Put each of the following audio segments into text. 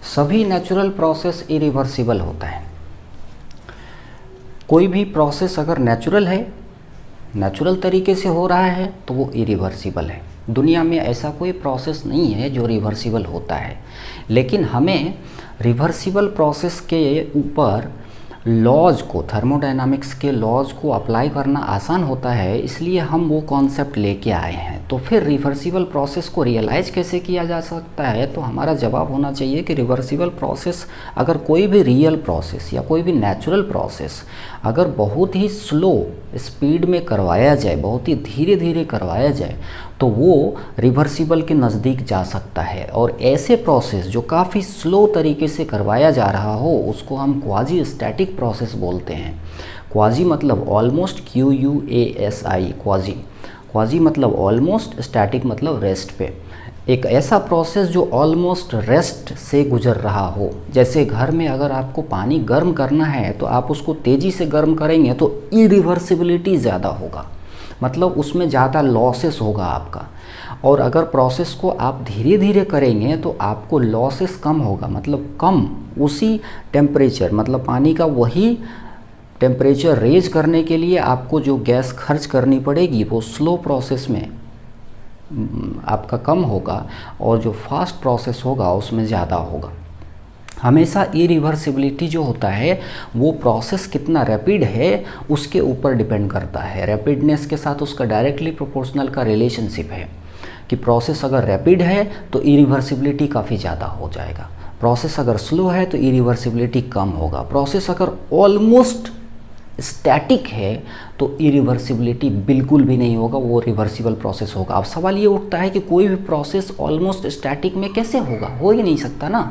सभी natural process irreversible होता है। कोई भी प्रोसेस अगर नेचुरल है, नेचुरल तरीके से हो रहा है, तो वो इरिवर्सिबल है। दुनिया में ऐसा कोई प्रोसेस नहीं है जो रिवर्सिबल होता है। लेकिन हमें रिवर्सिबल प्रोसेस के ऊपर लॉज को, थर्मोडायनामिक्स के लॉज को अप्लाई करना आसान होता है, इसलिए हम वो कॉन्सेप्ट लेके आए हैं। तो फिर रिवर्सिबल प्रोसेस को रियलाइज कैसे किया जा सकता है, तो हमारा जवाब होना चाहिए कि रिवर्सिबल प्रोसेस, अगर कोई भी रियल प्रोसेस या कोई भी नेचुरल प्रोसेस अगर बहुत ही स्लो स्पीड में करवाया जाए, बहुत ही धीरे धीरे करवाया जाए, तो वो रिवर्सिबल के नज़दीक जा सकता है। और ऐसे प्रोसेस जो काफ़ी स्लो तरीके से करवाया जा रहा हो, उसको हम क्वाजी स्टैटिक प्रोसेस बोलते हैं। क्वाजी मतलब ऑलमोस्ट, QUASI, क्वाजी। क्वाजी मतलब ऑलमोस्ट, स्टैटिक मतलब रेस्ट पे। एक ऐसा प्रोसेस जो ऑलमोस्ट रेस्ट से गुजर रहा हो। जैसे घर में अगर आपको पानी गर्म करना है तो आप उसको तेज़ी से गर्म करेंगे तो इरिवर्सिबिलिटी ज़्यादा होगा, मतलब उसमें ज़्यादा लॉसेस होगा आपका। और अगर प्रोसेस को आप धीरे धीरे करेंगे तो आपको लॉसेस कम होगा, मतलब कम उसी टेम्परेचर, मतलब पानी का वही टेम्परेचर रेज करने के लिए आपको जो गैस खर्च करनी पड़ेगी वो स्लो प्रोसेस में आपका कम होगा, और जो फास्ट प्रोसेस होगा उसमें ज़्यादा होगा। हमेशा इरिवर्सिबिलिटी जो होता है वो प्रोसेस कितना रैपिड है उसके ऊपर डिपेंड करता है। रैपिडनेस के साथ उसका डायरेक्टली प्रोपोर्शनल का रिलेशनशिप है कि प्रोसेस अगर रैपिड है तो इरिवर्सिबिलिटी काफ़ी ज़्यादा हो जाएगा, प्रोसेस अगर स्लो है तो इरिवर्सिबिलिटी कम होगा, प्रोसेस अगर ऑलमोस्ट स्टैटिक है तो इरिवर्सिबिलिटी बिल्कुल भी नहीं होगा, वो रिवर्सिबल प्रोसेस होगा। अब सवाल ये उठता है कि कोई भी प्रोसेस ऑलमोस्ट स्टैटिक में कैसे होगा, हो ही नहीं सकता ना।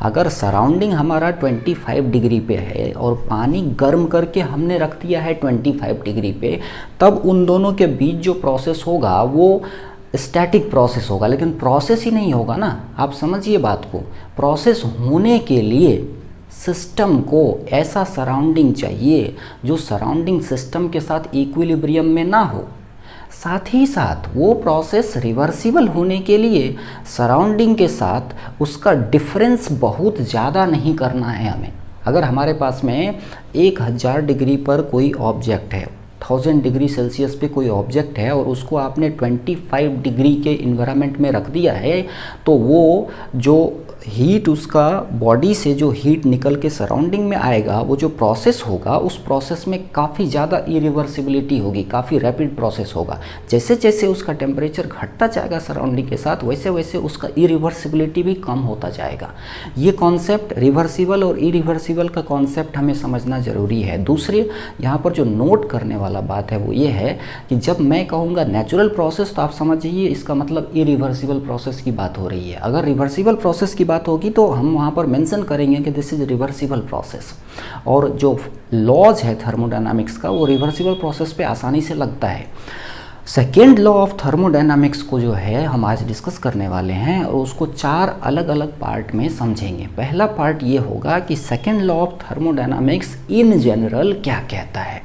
अगर सराउंडिंग हमारा 25 डिग्री पे है और पानी गर्म करके हमने रख दिया है 25 डिग्री पे, तब उन दोनों के बीच जो प्रोसेस होगा वो स्टैटिक प्रोसेस होगा, लेकिन प्रोसेस ही नहीं होगा ना। आप समझिए बात को, प्रोसेस होने के लिए सिस्टम को ऐसा सराउंडिंग चाहिए जो सराउंडिंग सिस्टम के साथ इक्विलिब्रियम में ना हो। साथ ही साथ वो प्रोसेस रिवर्सिबल होने के लिए सराउंडिंग के साथ उसका डिफरेंस बहुत ज़्यादा नहीं करना है हमें। अगर हमारे पास में 1000 डिग्री पर कोई ऑब्जेक्ट है, 1000 डिग्री सेल्सियस पे कोई ऑब्जेक्ट है और उसको आपने 25 डिग्री के इन्वायरमेंट में रख दिया है, तो वो जो हीट, उसका बॉडी से जो हीट निकल के सराउंडिंग में आएगा, वो जो प्रोसेस होगा उस प्रोसेस में काफ़ी ज़्यादा इरिवर्सिबिलिटी होगी, काफ़ी रैपिड प्रोसेस होगा। जैसे जैसे उसका टेम्परेचर घटता जाएगा सराउंडिंग के साथ, वैसे वैसे उसका इरिवर्सिबिलिटी भी कम होता जाएगा। ये कॉन्सेप्ट, रिवर्सिबल और इरिवर्सिबल का कॉन्सेप्ट हमें समझना ज़रूरी है। दूसरे यहाँ पर जो नोट करने वाला बात है वो ये है कि जब मैं कहूँगा नेचुरल प्रोसेस, तो आप समझिए इसका मतलब इरिवर्सिबल प्रोसेस की बात हो रही है। अगर रिवर्सिबल प्रोसेस की बात होगी तो हम वहाँ पर मेंशन करेंगे कि दिस इज रिवर्सिबल प्रोसेस, और जो लॉज है थर्मोडायनामिक्स का वो रिवर्सिबल प्रोसेस पे आसानी से लगता है। सेकेंड लॉ ऑफ थर्मोडायनामिक्स को जो है हम आज डिस्कस करने वाले हैं और उसको 4 अलग अलग पार्ट में समझेंगे। पहला पार्ट ये होगा कि second law of thermodynamics in general क्या कहता है,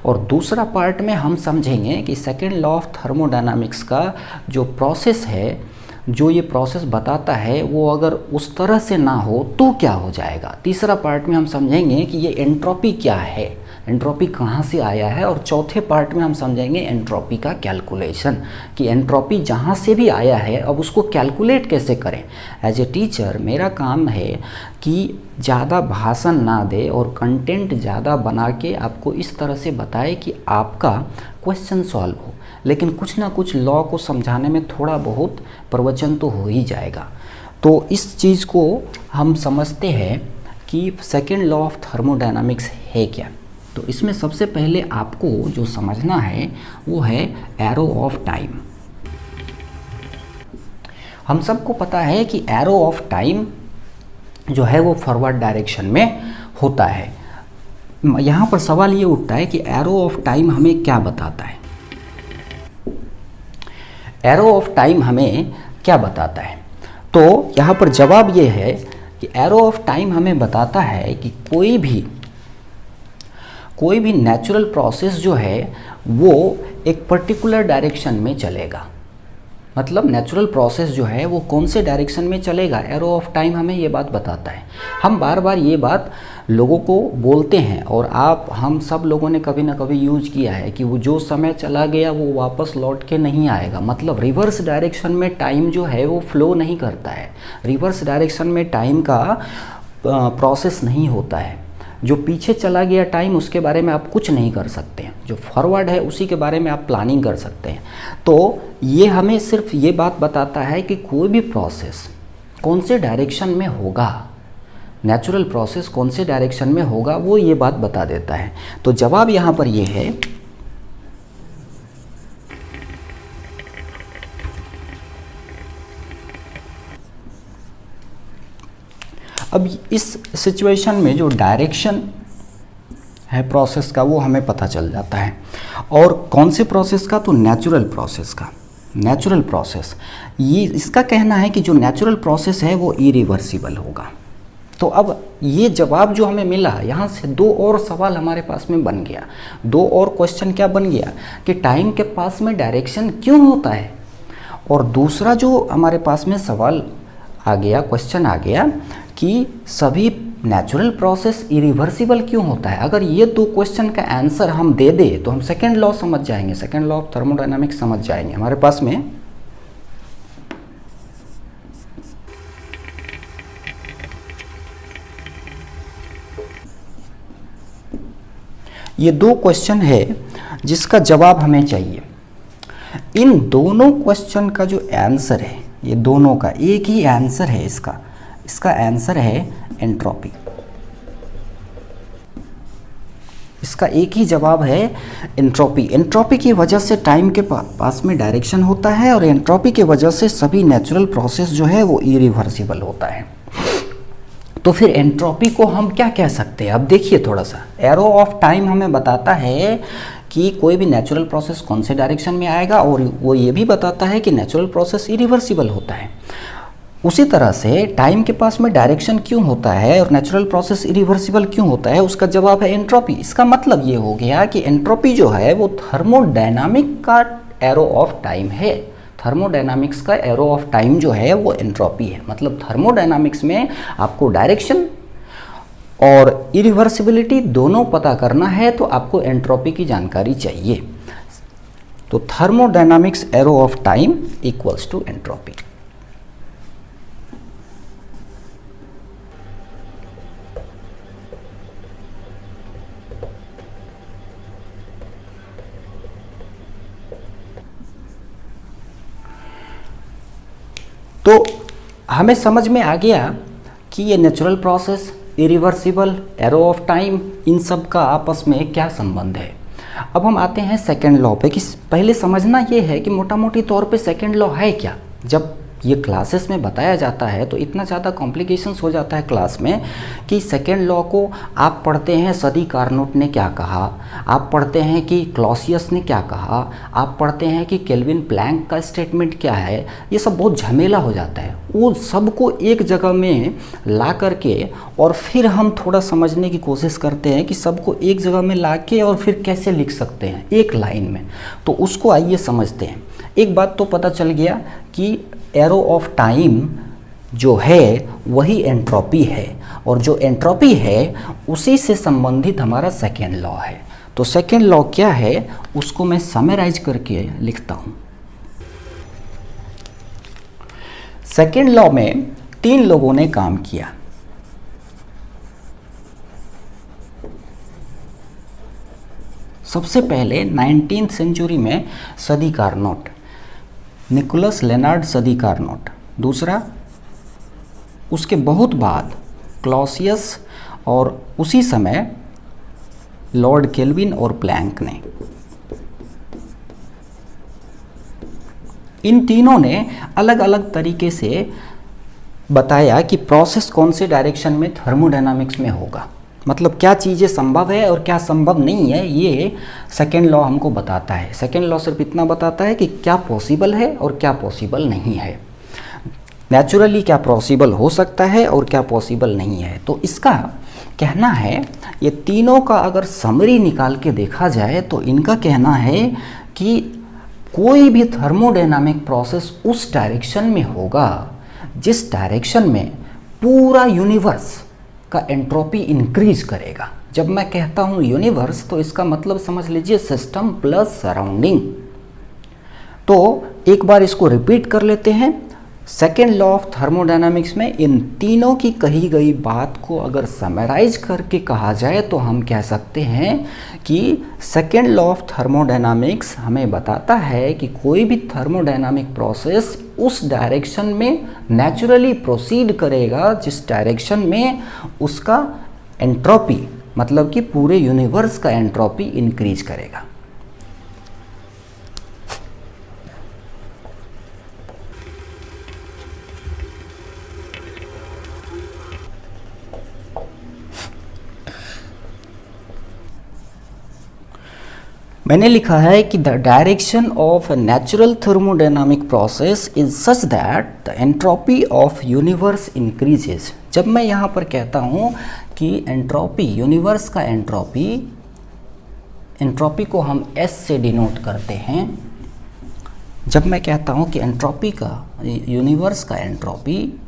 और दूसरा पार्ट में हम समझेंगे कि सेकेंड लॉ ऑफ थर्मोडायनामिक्स का जो प्रोसेस है, जो ये प्रोसेस बताता है, वो अगर उस तरह से ना हो तो क्या हो जाएगा। तीसरा पार्ट में हम समझेंगे कि ये एंट्रोपी क्या है, एंट्रोपी कहाँ से आया है, और चौथे पार्ट में हम समझेंगे एंट्रोपी का कैलकुलेशन, कि एंट्रोपी जहाँ से भी आया है अब उसको कैलकुलेट कैसे करें। एज ए टीचर मेरा काम है कि ज़्यादा भाषण ना दे और कंटेंट ज़्यादा बना के आपको इस तरह से बताए कि आपका क्वेश्चन सॉल्व हो, लेकिन कुछ ना कुछ लॉ को समझाने में थोड़ा बहुत प्रवचन तो हो ही जाएगा। तो इस चीज़ को हम समझते हैं कि सेकेंड लॉ ऑफ थर्मोडायनामिक्स है क्या। तो इसमें सबसे पहले आपको जो समझना है वो है एरो ऑफ टाइम। हम सबको पता है कि एरो ऑफ टाइम जो है वो फॉरवर्ड डायरेक्शन में होता है। यहाँ पर सवाल ये उठता है कि एरो ऑफ टाइम हमें क्या बताता है। एरो ऑफ टाइम हमें क्या बताता है, तो यहाँ पर जवाब ये है कि एरो ऑफ टाइम हमें बताता है कि कोई भी नेचुरल प्रोसेस जो है वो एक पर्टिकुलर डायरेक्शन में चलेगा। मतलब नेचुरल प्रोसेस जो है वो कौन से डायरेक्शन में चलेगा, एरो ऑफ टाइम हमें ये बात बताता है। हम बार बार ये बात लोगों को बोलते हैं और हम सब लोगों ने कभी ना कभी यूज किया है कि वो जो समय चला गया वो वापस लौट के नहीं आएगा। मतलब रिवर्स डायरेक्शन में टाइम जो है वो फ्लो नहीं करता है, रिवर्स डायरेक्शन में टाइम का प्रोसेस नहीं होता है। जो पीछे चला गया टाइम उसके बारे में आप कुछ नहीं कर सकते हैं, जो फॉरवर्ड है उसी के बारे में आप प्लानिंग कर सकते हैं। तो ये हमें सिर्फ ये बात बताता है कि कोई भी प्रोसेस कौन से डायरेक्शन में होगा, नेचुरल प्रोसेस कौन से डायरेक्शन में होगा वो ये बात बता देता है। तो जवाब यहाँ पर ये है अब इस सिचुएशन में जो डायरेक्शन है प्रोसेस का वो हमें पता चल जाता है। और कौन से प्रोसेस का, तो नेचुरल प्रोसेस का। नेचुरल प्रोसेस, ये इसका कहना है कि जो नेचुरल प्रोसेस है वो इरिवर्सिबल होगा। तो अब ये जवाब जो हमें मिला, यहाँ से दो और सवाल हमारे पास में बन गया, दो और क्वेश्चन क्या बन गया कि टाइम के पास में डायरेक्शन क्यों होता है, और दूसरा जो हमारे पास में सवाल आ गया, क्वेश्चन आ गया कि सभी नेचुरल प्रोसेस इरिवर्सिबल क्यों होता है। अगर ये दो क्वेश्चन का आंसर हम दे दे तो हम सेकेंड लॉ समझ जाएंगे, सेकेंड लॉ ऑफ थर्मोडायनामिक्स समझ जाएंगे। हमारे पास में ये दो क्वेश्चन है जिसका जवाब हमें चाहिए। इन दोनों क्वेश्चन का जो आंसर है, ये दोनों का एक ही आंसर है, इसका आंसर है एंट्रोपी। इसका एक ही जवाब है एंट्रोपी। एंट्रोपी की वजह से टाइम के पास में डायरेक्शन होता है और एंट्रोपी की वजह से सभी नेचुरल प्रोसेस जो है वो इरिवर्सिबल होता है। तो फिर एंट्रोपी को हम क्या कह सकते हैं, अब देखिए थोड़ा सा। एरो ऑफ टाइम हमें बताता है कि कोई भी नेचुरल प्रोसेस कौन से डायरेक्शन में आएगा, और वो ये भी बताता है कि नेचुरल प्रोसेस इरिवर्सिबल होता है। उसी तरह से टाइम के पास में डायरेक्शन क्यों होता है और नेचुरल प्रोसेस इरिवर्सिबल क्यों होता है, उसका जवाब है एंट्रोपी। इसका मतलब ये हो गया कि एंट्रोपी जो है वो थर्मोडायनामिक का एरो ऑफ टाइम है। थर्मोडायनामिक्स का एरो ऑफ टाइम जो है वो एंट्रोपी है। मतलब थर्मोडायनामिक्स में आपको डायरेक्शन और इरिवर्सिबिलिटी दोनों पता करना है तो आपको एंट्रोपी की जानकारी चाहिए। तो thermodynamics arrow of time equals to entropy. तो हमें समझ में आ गया कि ये natural process, irreversible, arrow of time, इन सब का आपस में क्या संबंध है। अब हम आते हैं सेकेंड लॉ पे कि पहले समझना ये है कि मोटा मोटी तौर पे सेकेंड लॉ है क्या। जब ये क्लासेस में बताया जाता है तो इतना ज़्यादा कॉम्प्लिकेशंस हो जाता है क्लास में कि सेकेंड लॉ को आप पढ़ते हैं सदी कार्नोट ने क्या कहा, आप पढ़ते हैं कि क्लॉसियस ने क्या कहा, आप पढ़ते हैं कि केल्विन प्लैंक का स्टेटमेंट क्या है। ये सब बहुत झमेला हो जाता है। वो सबको एक जगह में ला करके और फिर हम थोड़ा समझने की कोशिश करते हैं कि सबको एक जगह में ला के और फिर कैसे लिख सकते हैं एक लाइन में। तो उसको आइए समझते हैं। एक बात तो पता चल गया कि एरो ऑफ टाइम जो है वही एंट्रोपी है, और जो एंट्रोपी है उसी से संबंधित हमारा सेकेंड लॉ है। तो सेकेंड लॉ क्या है उसको मैं समराइज करके लिखता हूँ। सेकेंड लॉ में 3 लोगों ने काम किया। सबसे पहले 19th सेंचुरी में सदी कार्नोट, निकोलस लेनार्ड सदी कार्नोट। दूसरा उसके बहुत बाद क्लॉसियस, और उसी समय लॉर्ड केल्विन और प्लैंक ने। इन तीनों ने अलग अलग तरीके से बताया कि प्रोसेस कौन से डायरेक्शन में थर्मोडायनामिक्स में होगा। मतलब क्या चीज़ें संभव है और क्या संभव नहीं है, ये सेकेंड लॉ हमको बताता है। सेकेंड लॉ सिर्फ इतना बताता है कि क्या पॉसिबल है और क्या पॉसिबल नहीं है, नेचुरली क्या पॉसिबल हो सकता है और क्या पॉसिबल नहीं है। तो इसका कहना है, ये तीनों का अगर समरी निकाल के देखा जाए तो इनका कहना है कि कोई भी थर्मोडायनामिक प्रोसेस उस डायरेक्शन में होगा जिस डायरेक्शन में पूरा यूनिवर्स का एंट्रोपी इंक्रीज करेगा। जब मैं कहता हूँ यूनिवर्स तो इसका मतलब समझ लीजिए सिस्टम प्लस सराउंडिंग। तो एक बार इसको रिपीट कर लेते हैं। सेकेंड लॉ ऑफ थर्मोडायनामिक्स में इन तीनों की कही गई बात को अगर समराइज करके कहा जाए तो हम कह सकते हैं कि सेकेंड लॉ ऑफ थर्मोडायनामिक्स हमें बताता है कि कोई भी थर्मोडायनामिक प्रोसेस उस डायरेक्शन में नेचुरली प्रोसीड करेगा जिस डायरेक्शन में उसका एंट्रोपी मतलब कि पूरे यूनिवर्स का एंट्रोपी इंक्रीज करेगा। मैंने लिखा है कि the direction of a natural thermodynamic process is such that the entropy of universe increases. जब मैं यहाँ पर कहता हूँ कि एंट्रोपी, यूनिवर्स का एंट्रोपी को हम S से डिनोट करते हैं। जब मैं कहता हूँ कि एंट्रोपी का, यूनिवर्स का एंट्रोपी,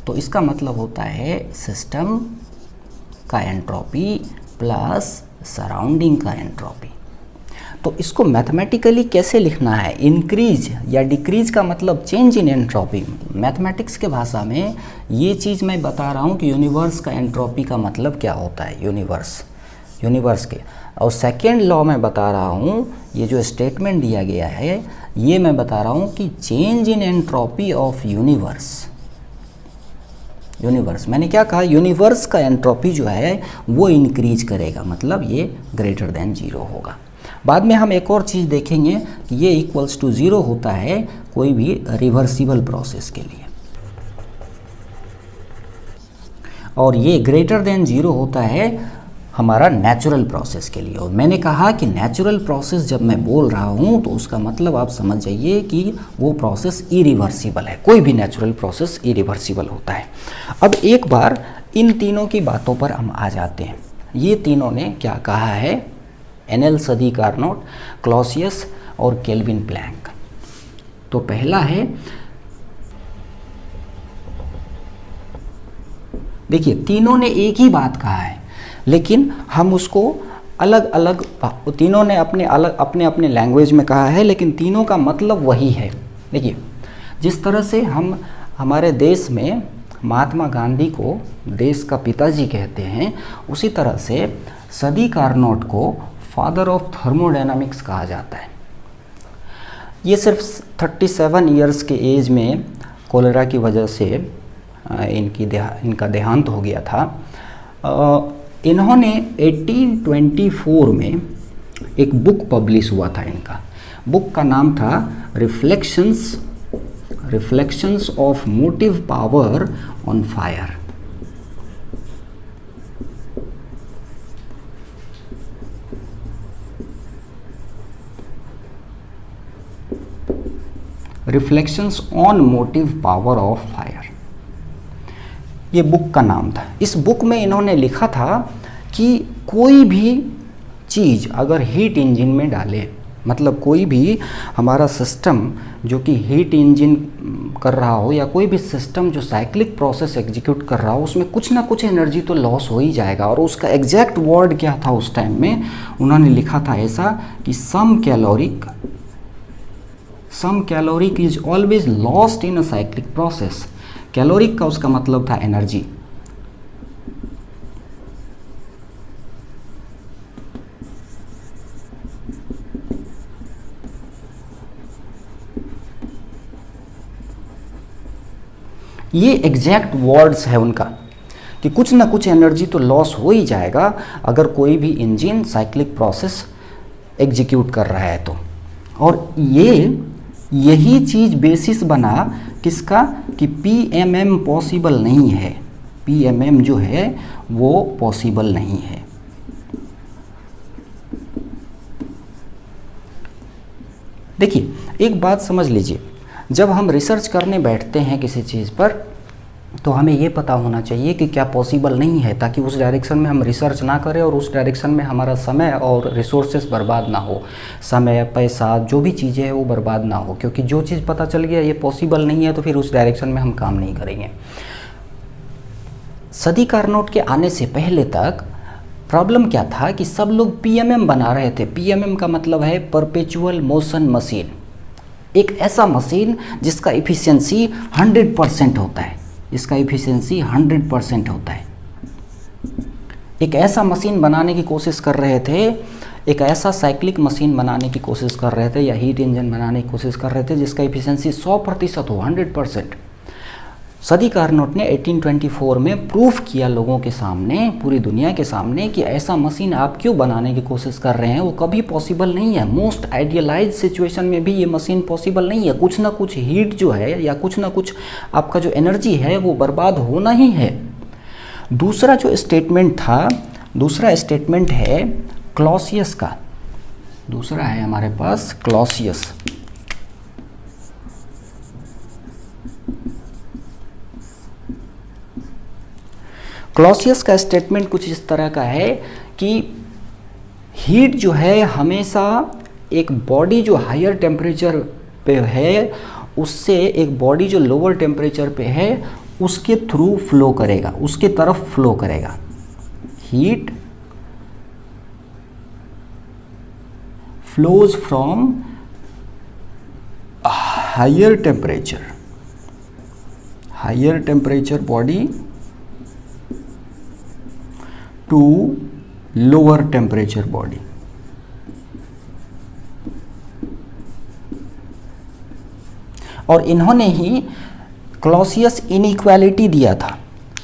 तो इसका मतलब होता है सिस्टम का एंट्रोपी प्लस सराउंडिंग का एंट्रोपी। तो इसको मैथमेटिकली कैसे लिखना है? इंक्रीज या डिक्रीज का मतलब चेंज इन एंट्रोपी। मैथमेटिक्स के भाषा में ये चीज़ मैं बता रहा हूँ कि यूनिवर्स का एंट्रोपी का मतलब क्या होता है, यूनिवर्स के। और सेकेंड लॉ में बता रहा हूँ, ये जो स्टेटमेंट दिया गया है ये मैं बता रहा हूँ कि change in entropy of universe. मैंने क्या कहा? यूनिवर्स का एंट्रोपी जो है वो इंक्रीज करेगा, मतलब ये ग्रेटर देन 0 होगा। बाद में हम एक और चीज़ देखेंगे कि ये इक्वल्स टू 0 होता है कोई भी रिवर्सिबल प्रोसेस के लिए, और ये ग्रेटर देन 0 होता है हमारा नेचुरल प्रोसेस के लिए। और मैंने कहा कि नेचुरल प्रोसेस जब मैं बोल रहा हूँ तो उसका मतलब आप समझ जाइए कि वो प्रोसेस इरिवर्सिबल है। कोई भी नेचुरल प्रोसेस इरिवर्सिबल होता है। अब एक बार इन तीनों की बातों पर हम आ जाते हैं। ये तीनों ने क्या कहा है? एनएल सदी कार्नोट, क्लॉसियस और केल्विन प्लैंक। तो पहला है, देखिए तीनों ने एक ही बात कहा है लेकिन हम उसको अलग अलग, तीनों ने अपने अपने लैंग्वेज में कहा है लेकिन तीनों का मतलब वही है। देखिए जिस तरह से हम हमारे देश में महात्मा गांधी को देश का पिताजी कहते हैं, उसी तरह से सदी कार्नोट को फादर ऑफ थर्मोडायनामिक्स कहा जाता है। ये सिर्फ 37 इयर्स के एज में कोलेरा की वजह से इनका देहांत हो गया था। इन्होंने 1824 में एक बुक पब्लिश हुआ था। इनका बुक का नाम था reflections of motive power on fire. Reflections on motive power of fire, ये बुक का नाम था। इस बुक में इन्होंने लिखा था कि कोई भी चीज़ अगर हीट इंजन में डाले, मतलब कोई भी हमारा सिस्टम जो कि हीट इंजन कर रहा हो या कोई भी सिस्टम जो साइक्लिक प्रोसेस एग्जीक्यूट कर रहा हो, उसमें कुछ ना कुछ एनर्जी तो लॉस हो ही जाएगा। और उसका एग्जैक्ट वर्ड क्या था उस टाइम में? उन्होंने लिखा था ऐसा कि some caloric is always lost in a cyclic process. Caloric का उसका मतलब था एनर्जी। ये एग्जैक्ट वर्ड्स है उनका कि कुछ ना कुछ एनर्जी तो लॉस हो ही जाएगा अगर कोई भी इंजन साइक्लिक प्रोसेस एग्जीक्यूट कर रहा है तो। और यही चीज़ बेसिस बना किसका? कि पीएमएम पॉसिबल नहीं है। पीएमएम जो है वो पॉसिबल नहीं है। देखिए एक बात समझ लीजिए, जब हम रिसर्च करने बैठते हैं किसी चीज़ पर तो हमें ये पता होना चाहिए कि क्या पॉसिबल नहीं है, ताकि उस डायरेक्शन में हम रिसर्च ना करें और उस डायरेक्शन में हमारा समय और रिसोर्सेस बर्बाद ना हो, समय पैसा जो भी चीज़ें हैं वो बर्बाद ना हो, क्योंकि जो चीज़ पता चल गया ये पॉसिबल नहीं है तो फिर उस डायरेक्शन में हम काम नहीं करेंगे। सदी कारनोट के आने से पहले तक प्रॉब्लम क्या था कि सब लोग पीएमएम बना रहे थे। पीएमएम का मतलब है परपेचुअल मोशन मशीन, एक ऐसा मशीन जिसका इफ़िशियंसी 100% होता है, इसका इफ़िशियंसी 100% होता है। एक ऐसा मशीन बनाने की कोशिश कर रहे थे, एक ऐसा साइक्लिक मशीन बनाने की कोशिश कर रहे थे या हीट इंजन बनाने की कोशिश कर रहे थे जिसका इफ़िशियंसी 100% हो, 100%। सदी कारनोट ने 1824 में प्रूफ किया लोगों के सामने, पूरी दुनिया के सामने, कि ऐसा मशीन आप क्यों बनाने की कोशिश कर रहे हैं, वो कभी पॉसिबल नहीं है। मोस्ट आइडियलाइज सिचुएशन में भी ये मशीन पॉसिबल नहीं है। कुछ ना कुछ हीट जो है या कुछ ना कुछ आपका जो एनर्जी है वो बर्बाद होना ही है। दूसरा जो स्टेटमेंट था, दूसरा स्टेटमेंट है क्लॉसियस का। दूसरा है हमारे पास क्लॉसियस। क्लॉसियस का स्टेटमेंट कुछ इस तरह का है कि हीट जो है हमेशा एक बॉडी जो हायर टेम्परेचर पे है उससे एक बॉडी जो लोअर टेम्परेचर पे है उसके थ्रू फ्लो करेगा, उसके तरफ फ्लो करेगा। Heat flows from higher temperature body to lower temperature body. और इन्होंने ही क्लॉसियस इनइक्वालिटी दिया था,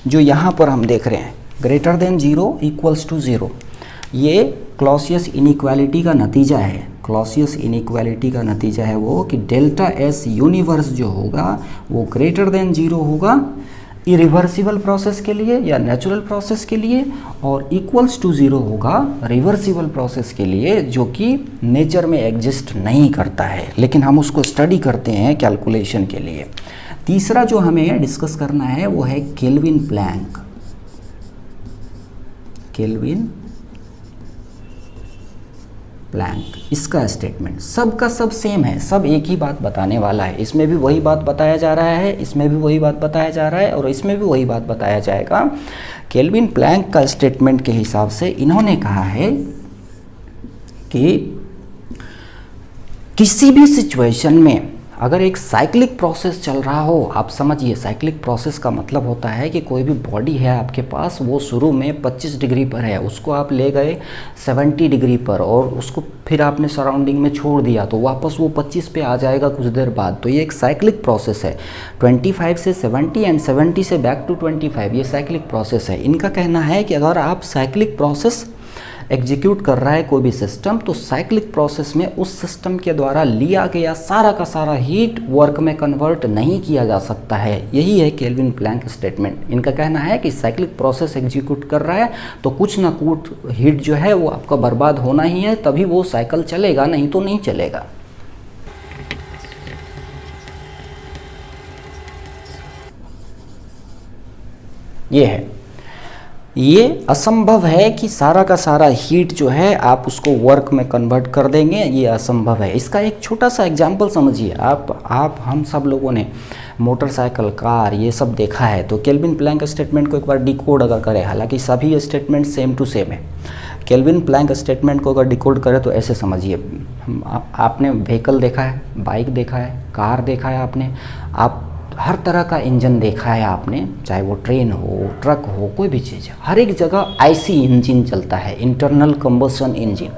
जो यहाँ पर हम देख रहे हैं, ग्रेटर देन 0 इक्वल्स टू 0। ये क्लॉसियस इनइक्वालिटी का नतीजा है। क्लॉसियस इनइक्वालिटी का नतीजा है वो कि डेल्टा एस यूनिवर्स जो होगा वो ग्रेटर देन 0 होगा इरिवर्सिबल प्रोसेस के लिए या नेचुरल प्रोसेस के लिए, और इक्वल्स टू 0 होगा रिवर्सिबल प्रोसेस के लिए, जो कि नेचर में एग्जिस्ट नहीं करता है, लेकिन हम उसको स्टडी करते हैं कैलकुलेशन के लिए। तीसरा जो हमें डिस्कस करना है वो है केल्विन प्लैंक। केल्विन प्लैंक, इसका स्टेटमेंट सबका सब सेम है, सब एक ही बात बताने वाला है। इसमें भी वही बात बताया जा रहा है, इसमें भी वही बात बताया जा रहा है, और इसमें भी वही बात बताया जाएगा। केल्विन प्लैंक का स्टेटमेंट के हिसाब से इन्होंने कहा है कि किसी भी सिचुएशन में अगर एक साइक्लिक प्रोसेस चल रहा हो, आप समझिए साइक्लिक प्रोसेस का मतलब होता है कि कोई भी बॉडी है आपके पास, वो शुरू में 25 डिग्री पर है, उसको आप ले गए 70 डिग्री पर और उसको फिर आपने सराउंडिंग में छोड़ दिया तो वापस वो 25 पे आ जाएगा कुछ देर बाद। तो ये एक साइक्लिक प्रोसेस है। 25 से 70 एंड 70 से बैक टू 25, ये साइक्लिक प्रोसेस है। इनका कहना है कि अगर आप साइक्लिक प्रोसेस एग्जीक्यूट कर रहा है कोई भी सिस्टम, तो साइक्लिक प्रोसेस में उस सिस्टम के द्वारा लिया गया सारा का सारा हीट वर्क में कन्वर्ट नहीं किया जा सकता है। यही है केल्विन प्लैंक स्टेटमेंट। इनका कहना है कि साइक्लिक प्रोसेस एग्जीक्यूट कर रहा है तो कुछ ना कुछ हीट जो है वो आपका बर्बाद होना ही है, तभी वो साइकिल चलेगा, नहीं तो नहीं चलेगा। ये है, ये असंभव है कि सारा का सारा हीट जो है आप उसको वर्क में कन्वर्ट कर देंगे, ये असंभव है। इसका एक छोटा सा एग्जांपल समझिए। आप हम सब लोगों ने मोटरसाइकिल, कार, ये सब देखा है। तो केल्विन प्लैंक स्टेटमेंट को एक बार डिकोड अगर करें, हालांकि सभी स्टेटमेंट सेम टू सेम है, केल्विन प्लैंक स्टेटमेंट को अगर डिकोड करें तो ऐसे समझिए। आपने व्हीकल देखा है, बाइक देखा है, कार देखा है, आपने हर तरह का इंजन देखा है आपने, चाहे वो ट्रेन हो, ट्रक हो, कोई भी चीज़, हर एक जगह आईसी इंजन चलता है, internal combustion engine.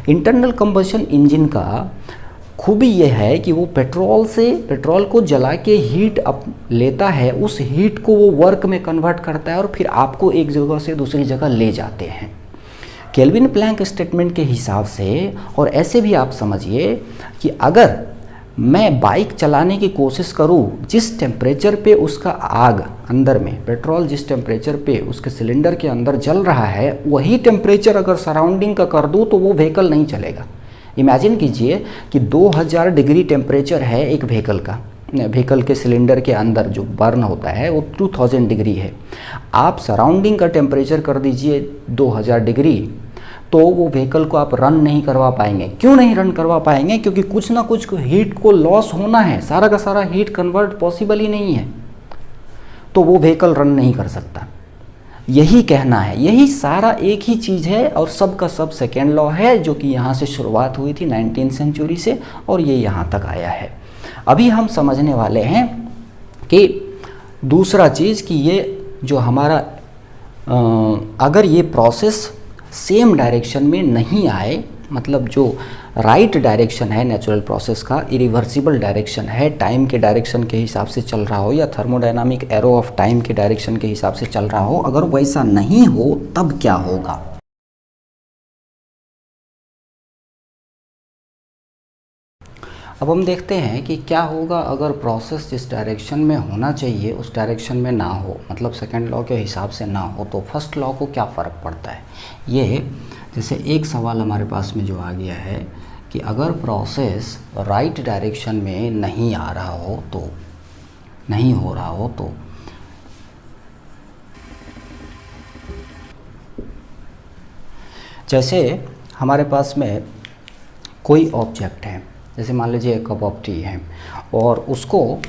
Internal combustion engine का खूबी ये है कि वो पेट्रोल को जला के हीट अप लेता है, उस हीट को वो वर्क में कन्वर्ट करता है और फिर आपको एक जगह से दूसरी जगह ले जाते हैं। केल्विन प्लैंक स्टेटमेंट के हिसाब से, और ऐसे भी आप समझिए कि अगर मैं बाइक चलाने की कोशिश करूं, जिस टेम्परेचर पे उसका आग अंदर में पेट्रोल जिस टेम्परेचर पे उसके सिलेंडर के अंदर जल रहा है, वही टेम्परेचर अगर सराउंडिंग का कर दूं तो वो व्हीकल नहीं चलेगा। इमेजिन कीजिए कि 2000 डिग्री टेम्परेचर है एक व्हीकल का, व्हीकल के सिलेंडर के अंदर जो बर्न होता है वो 2000 डिग्री है। आप सराउंडिंग का टेम्परेचर कर दीजिए 2000 डिग्री, तो वो व्हीकल को आप रन नहीं करवा पाएंगे। क्यों नहीं रन करवा पाएंगे? क्योंकि कुछ ना कुछ हीट को लॉस होना है, सारा का सारा हीट कन्वर्ट पॉसिबल ही नहीं है, तो वो व्हीकल रन नहीं कर सकता। यही कहना है, यही सारा एक ही चीज़ है और सब का सब सेकेंड लॉ है, जो कि यहाँ से शुरुआत हुई थी 19वीं सेंचुरी से और ये यहाँ तक आया है। अभी हम समझने वाले हैं कि दूसरा चीज़ कि ये जो हमारा अगर ये प्रोसेस सेम डायरेक्शन में नहीं आए, मतलब जो राइट डायरेक्शन है नेचुरल प्रोसेस का, इरिवर्सिबल डायरेक्शन है, टाइम के डायरेक्शन के हिसाब से चल रहा हो या थर्मोडायनामिक एरो ऑफ टाइम के डायरेक्शन के हिसाब से चल रहा हो, अगर वैसा नहीं हो तब क्या होगा? अब हम देखते हैं कि क्या होगा अगर प्रोसेस जिस डायरेक्शन में होना चाहिए उस डायरेक्शन में ना हो, मतलब सेकंड लॉ के हिसाब से ना हो, तो फर्स्ट लॉ को क्या फ़र्क पड़ता है। ये जैसे एक सवाल हमारे पास में जो आ गया है कि अगर प्रोसेस राइट डायरेक्शन में नहीं आ रहा हो तो, नहीं हो रहा हो तो जैसे हमारे पास में कोई ऑब्जेक्ट है, जैसे मान लीजिए एक कप ऑफ टी है और उसको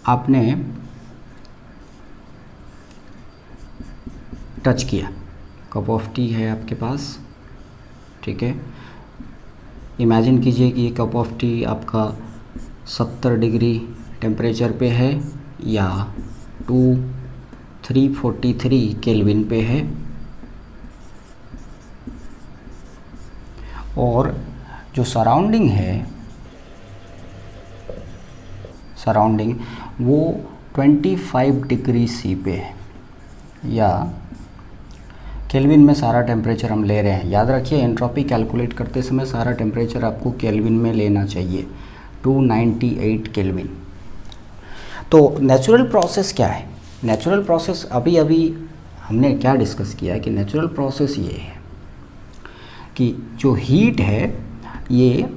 आपने टच किया, कप ऑफ टी है आपके पास, ठीक है। इमेजिन कीजिए कि ये कप ऑफ टी आपका 70 डिग्री टेम्परेचर पे है या 343 केल्विन पे है, और जो सराउंडिंग है, सराउंडिंग वो 25 डिग्री सी पे है, या केल्विन में सारा टेम्परेचर हम ले रहे हैं। याद रखिए एंट्रोपी कैलकुलेट करते समय सारा टेम्परेचर आपको केल्विन में लेना चाहिए, 298 केल्विन। तो नेचुरल प्रोसेस क्या है? नेचुरल प्रोसेस अभी हमने क्या डिस्कस किया है कि नेचुरल प्रोसेस ये है कि जो हीट है ये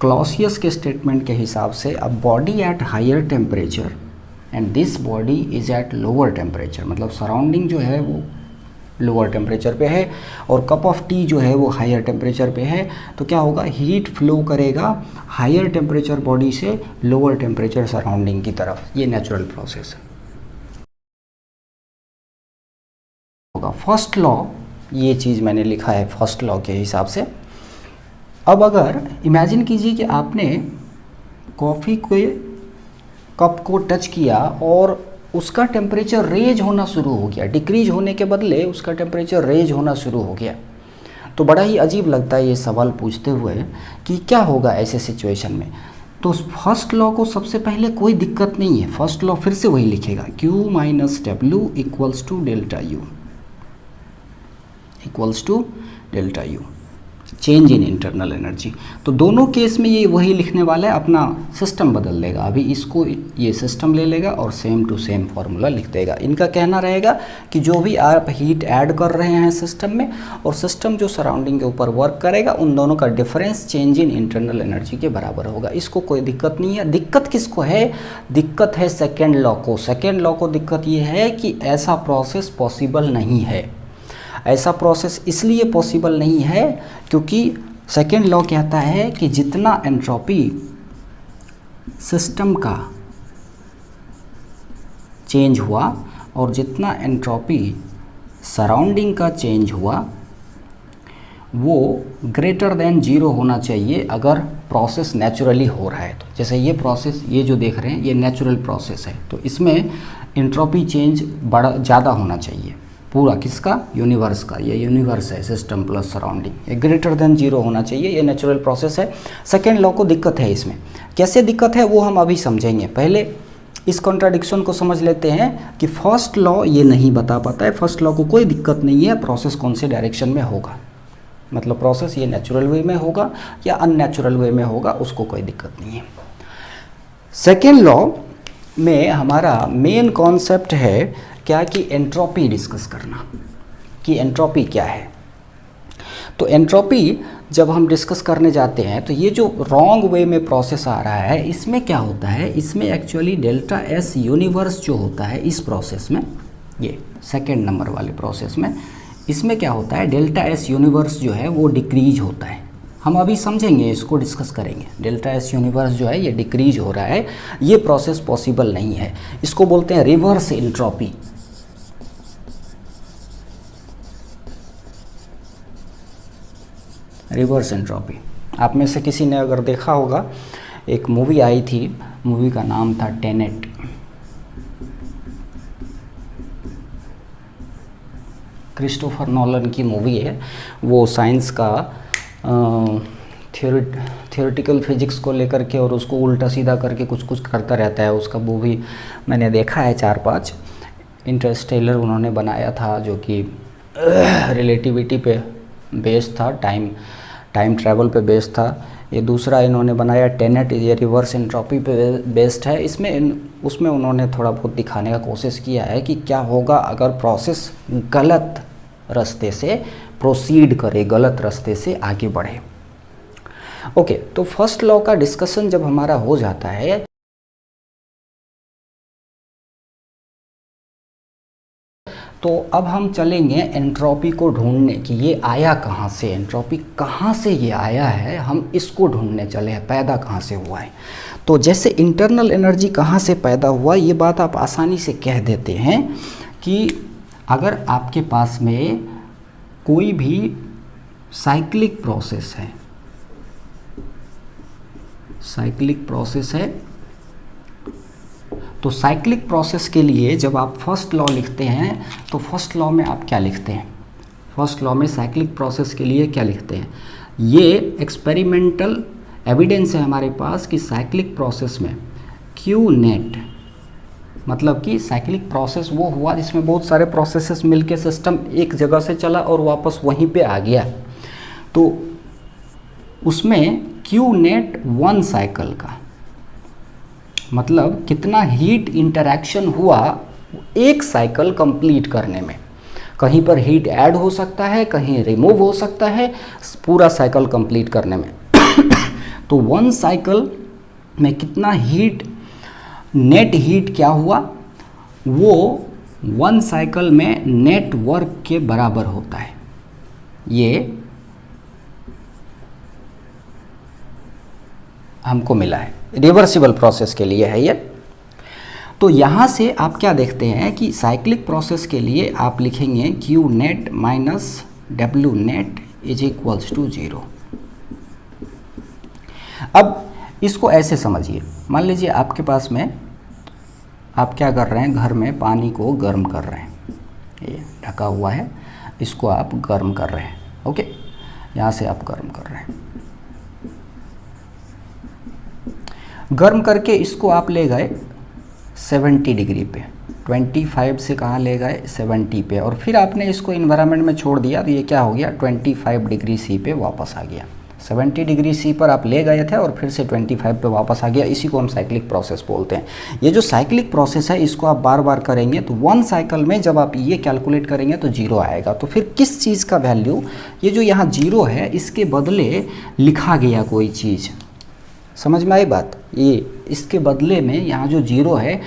क्लॉसियस के स्टेटमेंट के हिसाब से a body at higher temperature and this body is at lower temperature, मतलब सराउंडिंग जो है वो लोअर टेम्परेचर पे है और कप ऑफ टी जो है वो हायर टेम्परेचर पे है, तो क्या होगा, हीट फ्लो करेगा हायर टेम्परेचर बॉडी से लोअर टेम्परेचर सराउंडिंग की तरफ। ये नेचुरल प्रोसेस होगा। फर्स्ट लॉ, ये चीज़ मैंने लिखा है फर्स्ट लॉ के हिसाब से। अब अगर इमेजिन कीजिए कि आपने कॉफ़ी के कप को टच किया और उसका टेम्परेचर रेज होना शुरू हो गया, डिक्रीज होने के बदले उसका टेम्परेचर रेज होना शुरू हो गया, तो बड़ा ही अजीब लगता है ये सवाल पूछते हुए कि क्या होगा ऐसे सिचुएशन में। तो फर्स्ट लॉ को सबसे पहले कोई दिक्कत नहीं है, फर्स्ट लॉ फिर से वही लिखेगा, Q minus W equals to delta U, equals to delta U, change in internal energy. तो दोनों केस में ये वही लिखने वाला है, अपना सिस्टम बदल लेगा। अभी इसको ये सिस्टम ले लेगा और सेम टू सेम फार्मूला लिख देगा। इनका कहना रहेगा कि जो भी आप हीट ऐड कर रहे हैं सिस्टम में और सिस्टम जो सराउंडिंग के ऊपर वर्क करेगा, उन दोनों का difference change in internal energy के बराबर होगा। इसको कोई दिक्कत नहीं है। दिक्कत किसको है? दिक्कत है सेकेंड लॉ को। सेकेंड लॉ को दिक्कत ये है कि ऐसा प्रोसेस पॉसिबल नहीं है। ऐसा प्रोसेस इसलिए पॉसिबल नहीं है क्योंकि सेकेंड लॉ कहता है कि जितना एंट्रोपी सिस्टम का चेंज हुआ और जितना एंट्रोपी सराउंडिंग का चेंज हुआ वो ग्रेटर देन 0 होना चाहिए अगर प्रोसेस नेचुरली हो रहा है। तो जैसे ये प्रोसेस, ये जो देख रहे हैं ये नेचुरल प्रोसेस है, तो इसमें एंट्रोपी चेंज ज़्यादा होना चाहिए। पूरा किसका? यूनिवर्स का। ये यूनिवर्स है, सिस्टम प्लस सराउंडिंग, ये ग्रेटर देन 0 होना चाहिए। ये नेचुरल प्रोसेस है। सेकेंड लॉ को दिक्कत है इसमें। कैसे दिक्कत है वो हम अभी समझेंगे। पहले इस कॉन्ट्राडिक्शन को समझ लेते हैं कि फर्स्ट लॉ ये नहीं बता पाता है। फर्स्ट लॉ को कोई दिक्कत नहीं है प्रोसेस कौन से डायरेक्शन में होगा, मतलब प्रोसेस ये नेचुरल वे में होगा या अननेचुरल वे में होगा, उसको कोई दिक्कत नहीं है। सेकेंड लॉ में हमारा मेन कॉन्सेप्ट है क्या कि एंट्रोपी डिस्कस करना, कि एंट्रोपी क्या है। तो एंट्रोपी जब हम डिस्कस करने जाते हैं तो ये जो रॉन्ग वे में प्रोसेस आ रहा है, इसमें क्या होता है, इसमें एक्चुअली डेल्टा एस यूनिवर्स जो होता है इस प्रोसेस में, ये सेकेंड नंबर वाले प्रोसेस में, इसमें क्या होता है, डेल्टा एस यूनिवर्स जो है वो डिक्रीज होता है। हम अभी समझेंगे, इसको डिस्कस करेंगे। डेल्टा एस यूनिवर्स जो है ये डिक्रीज हो रहा है, ये प्रोसेस पॉसिबल नहीं है। इसको बोलते हैं रिवर्स एंट्रोपी। Reverse entropy. आप में से किसी ने अगर देखा होगा, एक मूवी आई थी, मूवी का नाम था टेनेट। क्रिस्टोफर नॉलन की मूवी है। वो साइंस का थियोरेटिकल फिजिक्स को लेकर के और उसको उल्टा सीधा करके कुछ कुछ करता रहता है। उसका मूवी मैंने देखा है 4-5। इंटरस्टेलर उन्होंने बनाया था जो कि रिलेटिविटी पे बेस्ड था, टाइम ट्रैवल पे बेस्ड था। ये दूसरा इन्होंने बनाया टेनेट, ये रिवर्स एंट्रोपी पे बेस्ड है। उसमें उन्होंने थोड़ा बहुत दिखाने का कोशिश किया है कि क्या होगा अगर प्रोसेस गलत रास्ते से प्रोसीड करे, गलत रास्ते से आगे बढ़े। ओके, तो फर्स्ट लॉ का डिस्कशन जब हमारा हो जाता है, तो अब हम चलेंगे एंट्रोपी को ढूंढने कि ये आया कहाँ से, एंट्रोपी कहाँ से ये आया है, हम इसको ढूंढने चले हैं, पैदा कहाँ से हुआ है। तो जैसे इंटरनल एनर्जी कहाँ से पैदा हुआ, ये बात आप आसानी से कह देते हैं कि अगर आपके पास में कोई भी साइक्लिक प्रोसेस है, तो साइक्लिक प्रोसेस के लिए जब आप फर्स्ट लॉ लिखते हैं तो फर्स्ट लॉ में आप क्या लिखते हैं, फर्स्ट लॉ में साइक्लिक प्रोसेस के लिए क्या लिखते हैं। ये एक्सपेरिमेंटल एविडेंस है हमारे पास कि साइक्लिक प्रोसेस में क्यू नेट, मतलब कि साइक्लिक प्रोसेस वो हुआ जिसमें बहुत सारे प्रोसेसेस मिलके सिस्टम एक जगह से चला और वापस वहीं पे आ गया। तो उसमें क्यू नेट 1 साइकिल का मतलब कितना हीट इंटरैक्शन हुआ एक साइकिल कंप्लीट करने में। कहीं पर हीट ऐड हो सकता है, कहीं रिमूव हो सकता है, पूरा साइकिल कंप्लीट करने में। तो 1 साइकिल में कितना हीट, नेट हीट क्या हुआ, वो 1 साइकिल में नेट वर्क के बराबर होता है। ये हमको मिला है, रिवर्सिबल प्रोसेस के लिए है ये। तो यहाँ से आप क्या देखते हैं कि साइक्लिक प्रोसेस के लिए आप लिखेंगे Q net minus W net is equals to 0। अब इसको ऐसे समझिए, मान लीजिए आपके पास में आप क्या कर रहे हैं, घर में पानी को गर्म कर रहे हैं, ये ढका हुआ है, इसको आप गर्म कर रहे हैं। ओके, यहाँ से आप गर्म कर रहे हैं, गर्म करके इसको आप ले गए 70 डिग्री पे, 25 से कहाँ ले गए 70 पे, और फिर आपने इसको इन्वायरमेंट में छोड़ दिया तो ये क्या हो गया 25 डिग्री सी पे वापस आ गया। 70 डिग्री सी पर आप ले गए थे और फिर से 25 पे वापस आ गया। इसी को हम साइक्लिक प्रोसेस बोलते हैं। ये जो साइक्लिक प्रोसेस है इसको आप बार बार करेंगे तो 1 साइकिल में जब आप ये कैलकुलेट करेंगे तो 0 आएगा। तो फिर किस चीज़ का वैल्यू, ये जो यहाँ 0 है इसके बदले लिखा गया कोई चीज़, समझ में आई बात। ये इसके बदले में यहाँ जो 0 है,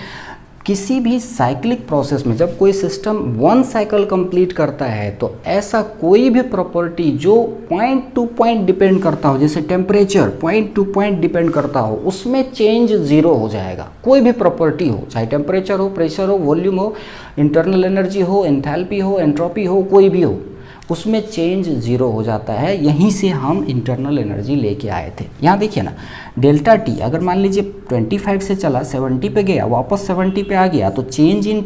किसी भी साइक्लिक प्रोसेस में जब कोई सिस्टम 1 साइकिल कंप्लीट करता है तो ऐसा कोई भी प्रॉपर्टी जो पॉइंट टू पॉइंट डिपेंड करता हो, जैसे temperature point two point depend करता हो, उसमें चेंज 0 हो जाएगा। कोई भी प्रॉपर्टी हो, चाहे टेम्परेचर हो, प्रेशर हो, वॉल्यूम हो, इंटरनल एनर्जी हो, एंथैल्पी हो, एंट्रोपी हो, कोई भी हो, उसमें चेंज 0 हो जाता है। यहीं से हम इंटरनल एनर्जी लेके आए थे। यहाँ देखिए ना, डेल्टा टी अगर मान लीजिए 25 से चला 70 पे गया, वापस 70 पे आ गया, तो change in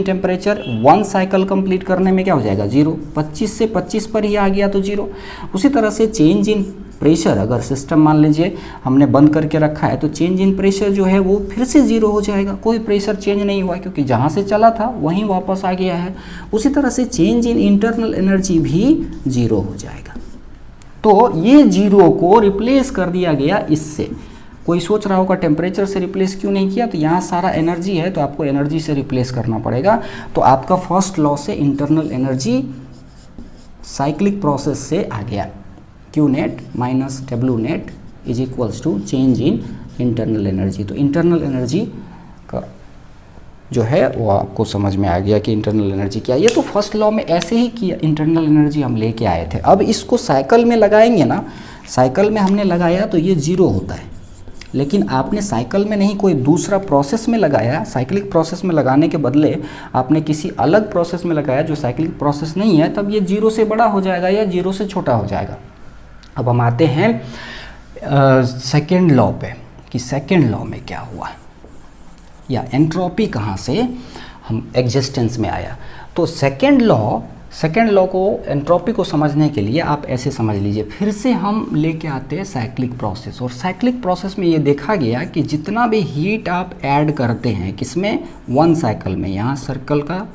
temperature 1 cycle complete करने में क्या हो जाएगा 0। 25 से 25 पर ही आ गया तो 0। उसी तरह से चेंज इन प्रेशर, अगर सिस्टम मान लीजिए हमने बंद करके रखा है तो चेंज इन प्रेशर जो है वो फिर से 0 हो जाएगा। कोई प्रेशर चेंज नहीं हुआ क्योंकि जहाँ से चला था वहीं वापस आ गया है। उसी तरह से चेंज इन इंटरनल एनर्जी भी 0 हो जाएगा। तो ये 0 को रिप्लेस कर दिया गया इससे। कोई सोच रहा होगा टेम्परेचर से रिप्लेस क्यों नहीं किया, तो यहाँ सारा एनर्जी है तो आपको एनर्जी से रिप्लेस करना पड़ेगा। तो आपका फर्स्ट लॉ से इंटरनल एनर्जी साइक्लिक प्रोसेस से आ गया। Q net minus W net is equals to change in internal energy. तो इंटरनल एनर्जी का जो है वो आपको समझ में आ गया कि इंटरनल एनर्जी क्या है। ये तो फर्स्ट लॉ में ऐसे ही किया, इंटरनल एनर्जी हम लेके आए थे। अब इसको साइकिल में लगाएंगे ना, साइकिल में हमने लगाया तो ये जीरो होता है, लेकिन आपने साइकिल में नहीं कोई दूसरा प्रोसेस में लगाया। साइक्लिक प्रोसेस में लगाने के बदले आपने किसी अलग प्रोसेस में लगाया जो साइक्लिक प्रोसेस नहीं है, तब ये जीरो से बड़ा हो जाएगा या जीरो से छोटा हो जाएगा। अब हम आते हैं सेकेंड लॉ पे कि सेकेंड लॉ में क्या हुआ या एंट्रोपी कहाँ से हम एग्जिस्टेंस में आया। तो सेकेंड लॉ को एंट्रोपी को समझने के लिए आप ऐसे समझ लीजिए, फिर से हम लेके आते हैं साइक्लिक प्रोसेस। और साइक्लिक प्रोसेस में ये देखा गया कि जितना भी हीट आप ऐड करते हैं किसमें, वन साइकिल में, यहाँ सर्कल का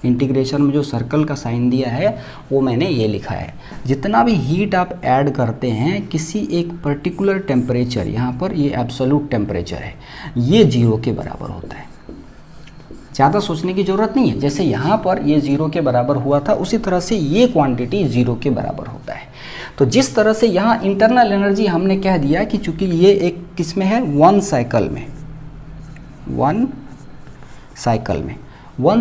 इंटीग्रेशन में जो सर्कल का साइन दिया है वो मैंने ये लिखा है, जितना भी हीट आप ऐड करते हैं किसी एक पर्टिकुलर टेम्परेचर, यहाँ पर ये एब्सोल्यूट टेम्परेचर है, ये जीरो के बराबर होता है। ज़्यादा सोचने की ज़रूरत नहीं है, जैसे यहाँ पर ये जीरो के बराबर हुआ था उसी तरह से ये क्वांटिटी जीरो के बराबर होता है। तो जिस तरह से यहाँ इंटरनल एनर्जी हमने कह दिया कि चूँकि ये एक किस में है, वन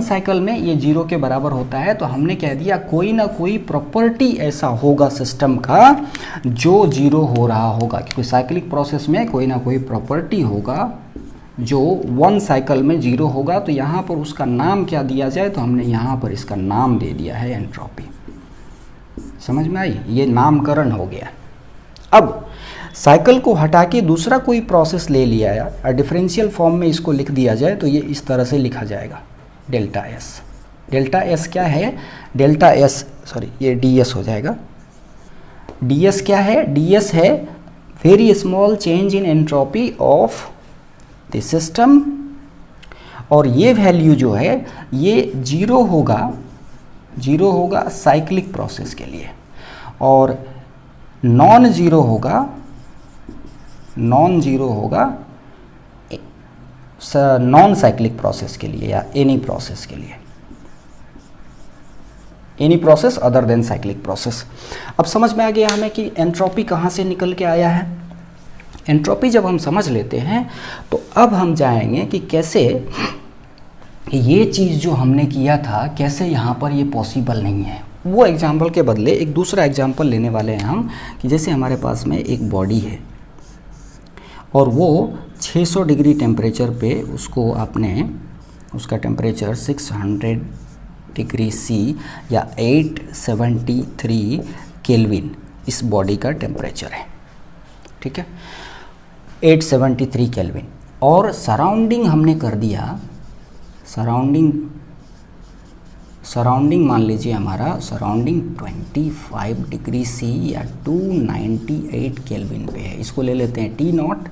साइकिल में ये जीरो के बराबर होता है। तो हमने कह दिया कोई ना कोई प्रॉपर्टी ऐसा होगा सिस्टम का जो जीरो हो रहा होगा, क्योंकि साइक्लिक प्रोसेस में कोई ना कोई प्रॉपर्टी होगा जो वन साइकिल में जीरो होगा। तो यहाँ पर उसका नाम क्या दिया जाए, तो हमने यहाँ पर इसका नाम दे दिया है एंट्रोपी। समझ में आई, ये नामकरण हो गया। अब साइकिल को हटा के दूसरा कोई प्रोसेस ले लिया या डिफरेंशियल फॉर्म में इसको लिख दिया जाए तो ये इस तरह से लिखा जाएगा, डेल्टा एस। डेल्टा एस क्या है, डेल्टा एस सॉरी ये डी एस हो जाएगा। डी एस क्या है, डी एस है very small change in entropy of the system. और ये वैल्यू जो है ये जीरो होगा साइक्लिक प्रोसेस के लिए, और नॉन जीरो होगा नॉन साइक्लिक प्रोसेस के लिए या एनी प्रोसेस के लिए, any process other than cyclic process. अब समझ में आ गया हमें कि एंट्रोपी कहाँ से निकल के आया है। एंट्रोपी जब हम समझ लेते हैं तो अब हम जाएंगे कि कैसे ये चीज़ जो हमने किया था कैसे यहाँ पर ये पॉसिबल नहीं है। वो एग्जाम्पल के बदले एक दूसरा एग्जाम्पल लेने वाले हैं हम, कि जैसे हमारे पास में एक बॉडी है और वो 600 डिग्री टेम्परेचर पे उसको आपने उसका टेम्परेचर 600 डिग्री सी या 873 केल्विन इस बॉडी का टेम्परेचर है, ठीक है, 873 केल्विन। और सराउंडिंग हमने कर दिया, सराउंडिंग मान लीजिए हमारा सराउंडिंग 25 डिग्री सी या 298 केल्विन पे है। इसको ले लेते हैं टी नॉट,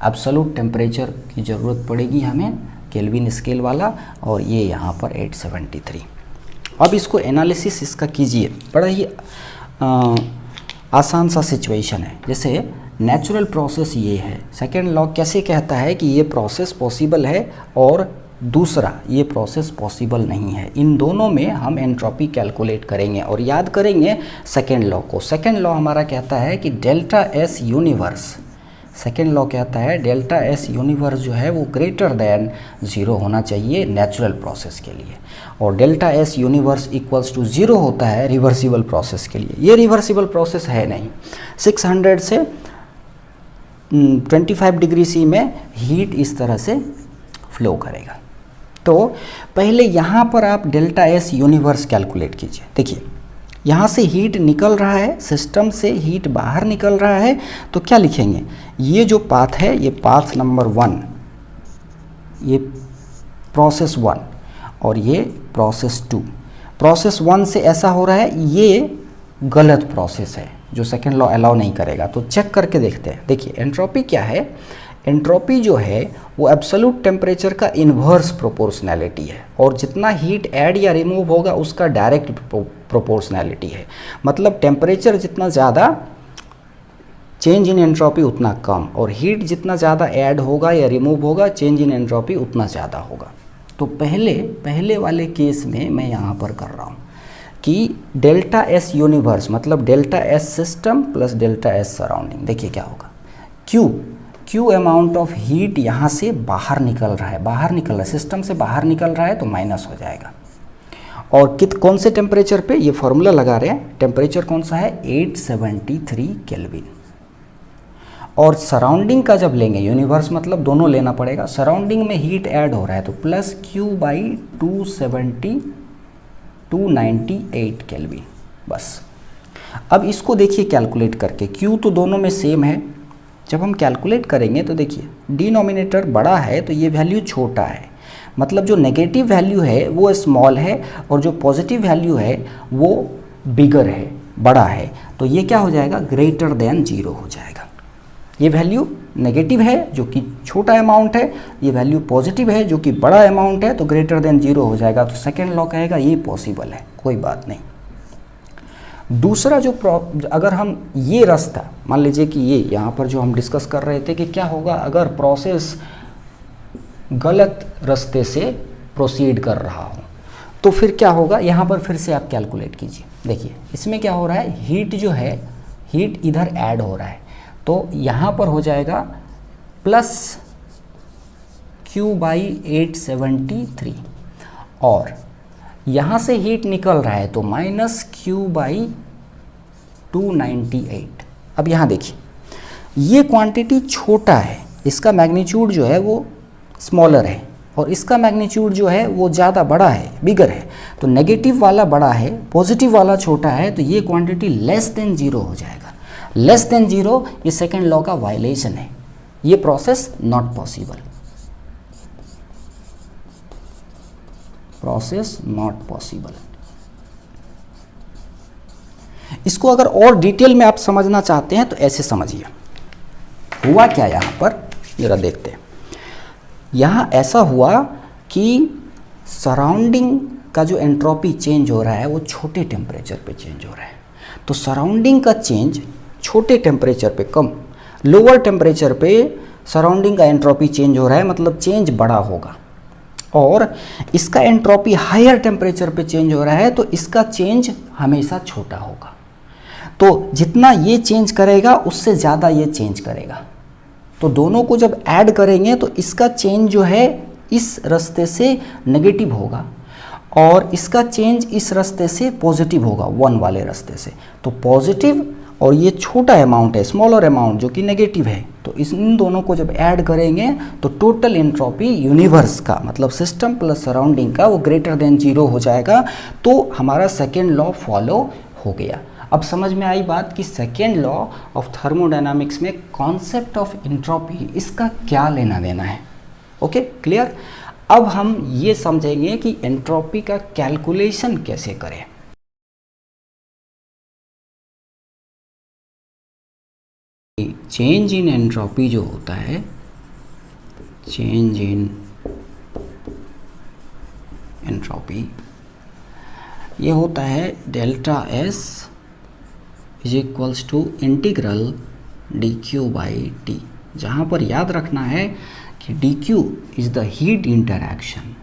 एब्सोल्यूट टेम्परेचर की ज़रूरत पड़ेगी हमें केल्विन स्केल वाला, और ये यहाँ पर 873। अब इसको एनालिसिस इसका कीजिए, बड़ा ही आसान सा सिचुएशन है। जैसे नेचुरल प्रोसेस ये है, सेकेंड लॉ कैसे कहता है कि ये प्रोसेस पॉसिबल है और दूसरा ये प्रोसेस पॉसिबल नहीं है। इन दोनों में हम एंट्रोपी कैलकुलेट करेंगे और याद करेंगे सेकेंड लॉ को। सेकेंड लॉ हमारा कहता है कि delta S universe, second law कहता है डेल्टा एस यूनिवर्स जो है वो ग्रेटर देन ज़ीरो होना चाहिए नेचुरल प्रोसेस के लिए, और delta S universe equals to zero होता है रिवर्सिबल प्रोसेस के लिए। ये रिवर्सिबल प्रोसेस है नहीं। 600 से 25 डिग्री सी में हीट इस तरह से फ्लो करेगा। तो पहले यहाँ पर आप डेल्टा एस यूनिवर्स कैलकुलेट कीजिए। देखिए यहाँ से हीट निकल रहा है, सिस्टम से हीट बाहर निकल रहा है, तो क्या लिखेंगे, ये जो पाथ है ये पाथ नंबर 1, ये प्रोसेस 1 और ये प्रोसेस 2। प्रोसेस 1 से ऐसा हो रहा है, ये गलत प्रोसेस है जो सेकेंड लॉ अलाउ नहीं करेगा। तो चेक करके देखते हैं। देखिए एंट्रोपी क्या है, एंट्रोपी जो है वो एब्सोल्यूट टेम्परेचर का इन्वर्स प्रोपोर्शनैलिटी है, और जितना हीट ऐड या रिमूव होगा उसका डायरेक्ट प्रोपोर्शनैलिटी है। मतलब टेम्परेचर जितना ज़्यादा चेंज इन एंट्रोपी उतना कम, और हीट जितना ज़्यादा ऐड होगा या रिमूव होगा चेंज इन एंट्रोपी उतना ज़्यादा होगा। तो पहले वाले केस में मैं यहाँ पर कर रहा हूँ, कि डेल्टा एस यूनिवर्स मतलब delta S system plus delta S surrounding. देखिए क्या होगा, क्यू अमाउंट ऑफ हीट यहाँ से बाहर निकल रहा है, सिस्टम से बाहर निकल रहा है तो माइनस हो जाएगा। और कौन से टेम्परेचर पे, ये फॉर्मूला लगा रहे हैं, टेम्परेचर कौन सा है 873 केल्विन। और सराउंडिंग का जब लेंगे, यूनिवर्स मतलब दोनों लेना पड़ेगा, सराउंडिंग में हीट ऐड हो रहा है तो प्लस क्यू बाई 298 केल्विन। बस अब इसको देखिए कैलकुलेट करके, क्यू तो दोनों में सेम है, जब हम कैलकुलेट करेंगे तो देखिए डिनोमिनेटर बड़ा है तो ये वैल्यू छोटा है, मतलब जो नेगेटिव वैल्यू है वो स्मॉल है और जो पॉजिटिव वैल्यू है वो बिगर है, बड़ा है, तो ये क्या हो जाएगा ग्रेटर देन 0 हो जाएगा। ये वैल्यू नेगेटिव है जो कि छोटा अमाउंट है, ये वैल्यू पॉजिटिव है जो कि बड़ा अमाउंट है, तो ग्रेटर देन 0 हो जाएगा। तो सेकेंड लॉ कहेगा ये पॉसिबल है, कोई बात नहीं। दूसरा जो अगर हम ये रास्ता मान लीजिए कि ये यहाँ पर जो हम डिस्कस कर रहे थे कि क्या होगा अगर प्रोसेस गलत रास्ते से प्रोसीड कर रहा हो तो फिर क्या होगा, यहाँ पर फिर से आप कैलकुलेट कीजिए। देखिए इसमें क्या हो रहा है, हीट जो है, हीट इधर ऐड हो रहा है तो यहाँ पर हो जाएगा प्लस Q बाई 873 और यहाँ से हीट निकल रहा है तो माइनस Q बाई 298। अब यहाँ देखिए ये क्वांटिटी छोटा है, इसका मैग्नीट्यूड जो है वो स्मॉलर है और इसका मैग्नीट्यूड जो है वो ज़्यादा बड़ा है, बिगर है, तो नेगेटिव वाला बड़ा है, पॉजिटिव वाला छोटा है, तो ये क्वांटिटी लेस देन 0 हो जाएगा। लेस देन 0 ये सेकेंड लॉ का वायलेशन है, ये process not possible, process not possible. इसको अगर और डिटेल में आप समझना चाहते हैं तो ऐसे समझिए, हुआ क्या यहाँ पर जरा देखते हैं। यहाँ ऐसा हुआ कि सराउंडिंग का जो एंट्रोपी चेंज हो रहा है वो छोटे टेम्परेचर पे चेंज हो रहा है, तो सराउंडिंग का चेंज छोटे टेम्परेचर पे कम, लोअर टेम्परेचर पे सराउंडिंग का एंट्रोपी चेंज हो रहा है, मतलब चेंज बड़ा होगा, और इसका एंट्रोपी हायर टेम्परेचर पे चेंज हो रहा है तो इसका चेंज हमेशा छोटा होगा। तो जितना ये चेंज करेगा उससे ज़्यादा ये चेंज करेगा, तो दोनों को जब ऐड करेंगे तो इसका चेंज जो है इस रास्ते से नेगेटिव होगा और इसका चेंज इस रास्ते से पॉजिटिव होगा, 1 वाले रास्ते से। तो पॉजिटिव और ये छोटा अमाउंट है, स्मॉलर अमाउंट जो कि नेगेटिव है, तो इन दोनों को जब ऐड करेंगे तो टोटल एंट्रोपी यूनिवर्स का मतलब सिस्टम प्लस सराउंडिंग का वो ग्रेटर देन 0 हो जाएगा। तो हमारा सेकेंड लॉ फॉलो हो गया। अब समझ में आई बात कि सेकेंड लॉ ऑफ थर्मोडायनामिक्स में कॉन्सेप्ट ऑफ एंट्रोपी इसका क्या लेना देना है। Okay clear. अब हम ये समझेंगे कि एंट्रोपी का कैलकुलेशन कैसे करें। चेंज इन एंट्रोपी जो होता है, चेंज इन एंट्रोपी ये होता है delta S is equals to integral D Q by T, जहाँ पर याद रखना है कि D Q is the heat interaction,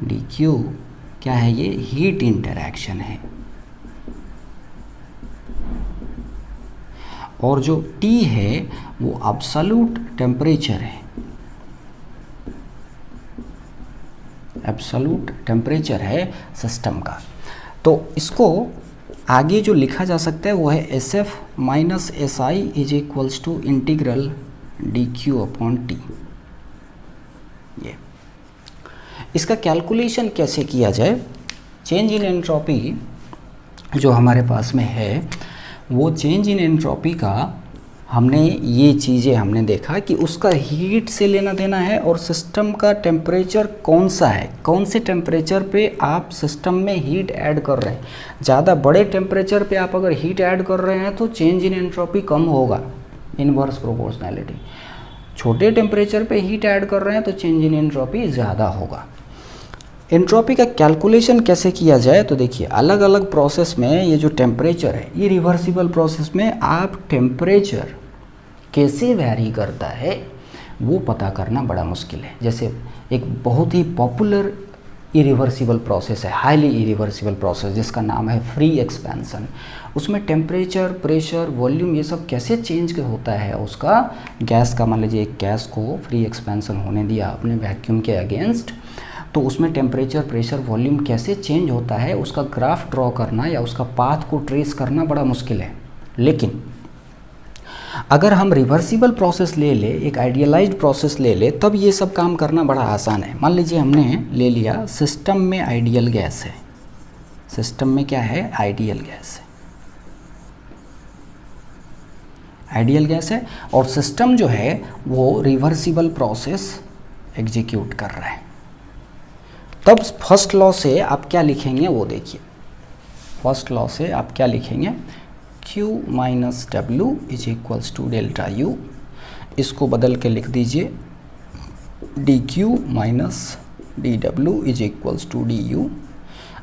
D Q क्या है, ये हीट इंटरैक्शन है, और जो T है वो एब्सोल्यूट टेम्परेचर है, एब्सोल्यूट टेम्परेचर है सिस्टम का। तो इसको आगे जो लिखा जा सकता है वो है S F minus S I is equals to integral D Q upon T. ये इसका कैलकुलेशन कैसे किया जाए। चेंज इन एंट्रोपी जो हमारे पास में है वो चेंज इन एंट्रोपी का हमने ये चीज़ें हमने देखा कि उसका हीट से लेना देना है और सिस्टम का टेम्परेचर कौन सा है, कौन से टेम्परेचर पे आप सिस्टम में हीट ऐड कर रहे हैं। ज़्यादा बड़े टेम्परेचर पे आप अगर हीट ऐड कर रहे हैं तो चेंज इन एंट्रोपी कम होगा, इनवर्स प्रोपोर्शनैलिटी। छोटे टेम्परेचर पे हीट ऐड कर रहे हैं तो चेंज इन एंट्रोपी ज़्यादा होगा। एंट्रोपी का कैलकुलेशन कैसे किया जाए तो देखिए अलग अलग प्रोसेस में ये जो टेम्परेचर है, ये रिवर्सिबल प्रोसेस में आप टेम्परेचर कैसे वैरी करता है वो पता करना बड़ा मुश्किल है। जैसे एक बहुत ही पॉपुलर इरिवर्सिबल प्रोसेस है, हाईली इरिवर्सिबल प्रोसेस, जिसका नाम है फ्री एक्सपेंशन। उसमें टेम्परेचर, प्रेशर, वॉल्यूम ये सब कैसे चेंज होता है उसका, गैस का मान लीजिए एक गैस को फ्री एक्सपेंशन होने दिया आपने वैक्यूम के अगेंस्ट, तो उसमें टेम्परेचर, प्रेशर, वॉल्यूम कैसे चेंज होता है उसका ग्राफ ड्रॉ करना या उसका पाथ को ट्रेस करना बड़ा मुश्किल है। लेकिन अगर हम रिवर्सिबल प्रोसेस ले ले, एक आइडियलाइज्ड प्रोसेस ले ले, तब ये सब काम करना बड़ा आसान है। मान लीजिए हमने ले लिया सिस्टम में आइडियल गैस है, सिस्टम में क्या है, आइडियल गैस है, आइडियल गैस है, और सिस्टम जो है वो रिवर्सिबल प्रोसेस एग्जीक्यूट कर रहा है। तब फर्स्ट लॉ से आप क्या लिखेंगे वो देखिए, फर्स्ट लॉ से आप क्या लिखेंगे, Q minus W is equals to delta U, इसको बदल के लिख दीजिए D Q minus D W is equals to D U.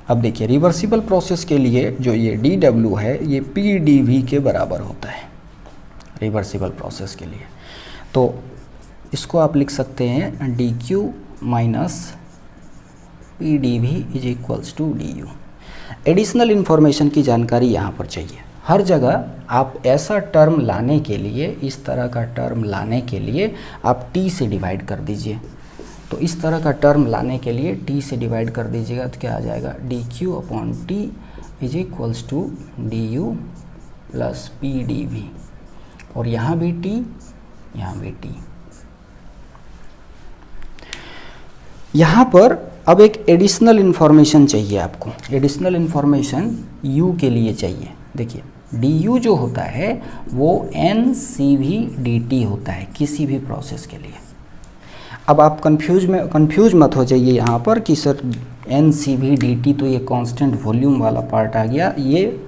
अब देखिए रिवर्सिबल प्रोसेस के लिए जो ये डी डब्ल्यू है ये पी डी वी के बराबर होता है रिवर्सिबल प्रोसेस के लिए, तो इसको आप लिख सकते हैं D Q minus P D V is equals to D U. Additional information की जानकारी यहाँ पर चाहिए। हर जगह आप ऐसा टर्म लाने के लिए, इस तरह का टर्म लाने के लिए आप t से डिवाइड कर दीजिए। तो इस तरह का टर्म लाने के लिए t से डिवाइड कर दीजिएगा तो क्या आ जाएगा, D Q upon T is equals to D U plus P D V, और यहाँ भी t, यहाँ भी t। यहाँ पर अब एक एडिशनल इन्फॉर्मेशन चाहिए आपको, एडिशनल इन्फॉर्मेशन u के लिए चाहिए। देखिए du जो होता है वो NCV/dt होता है किसी भी प्रोसेस के लिए। अब आप कंफ्यूज मत हो जाइए यहाँ पर कि सर NCV/dt तो ये कांस्टेंट वॉल्यूम वाला पार्ट आ गया, ये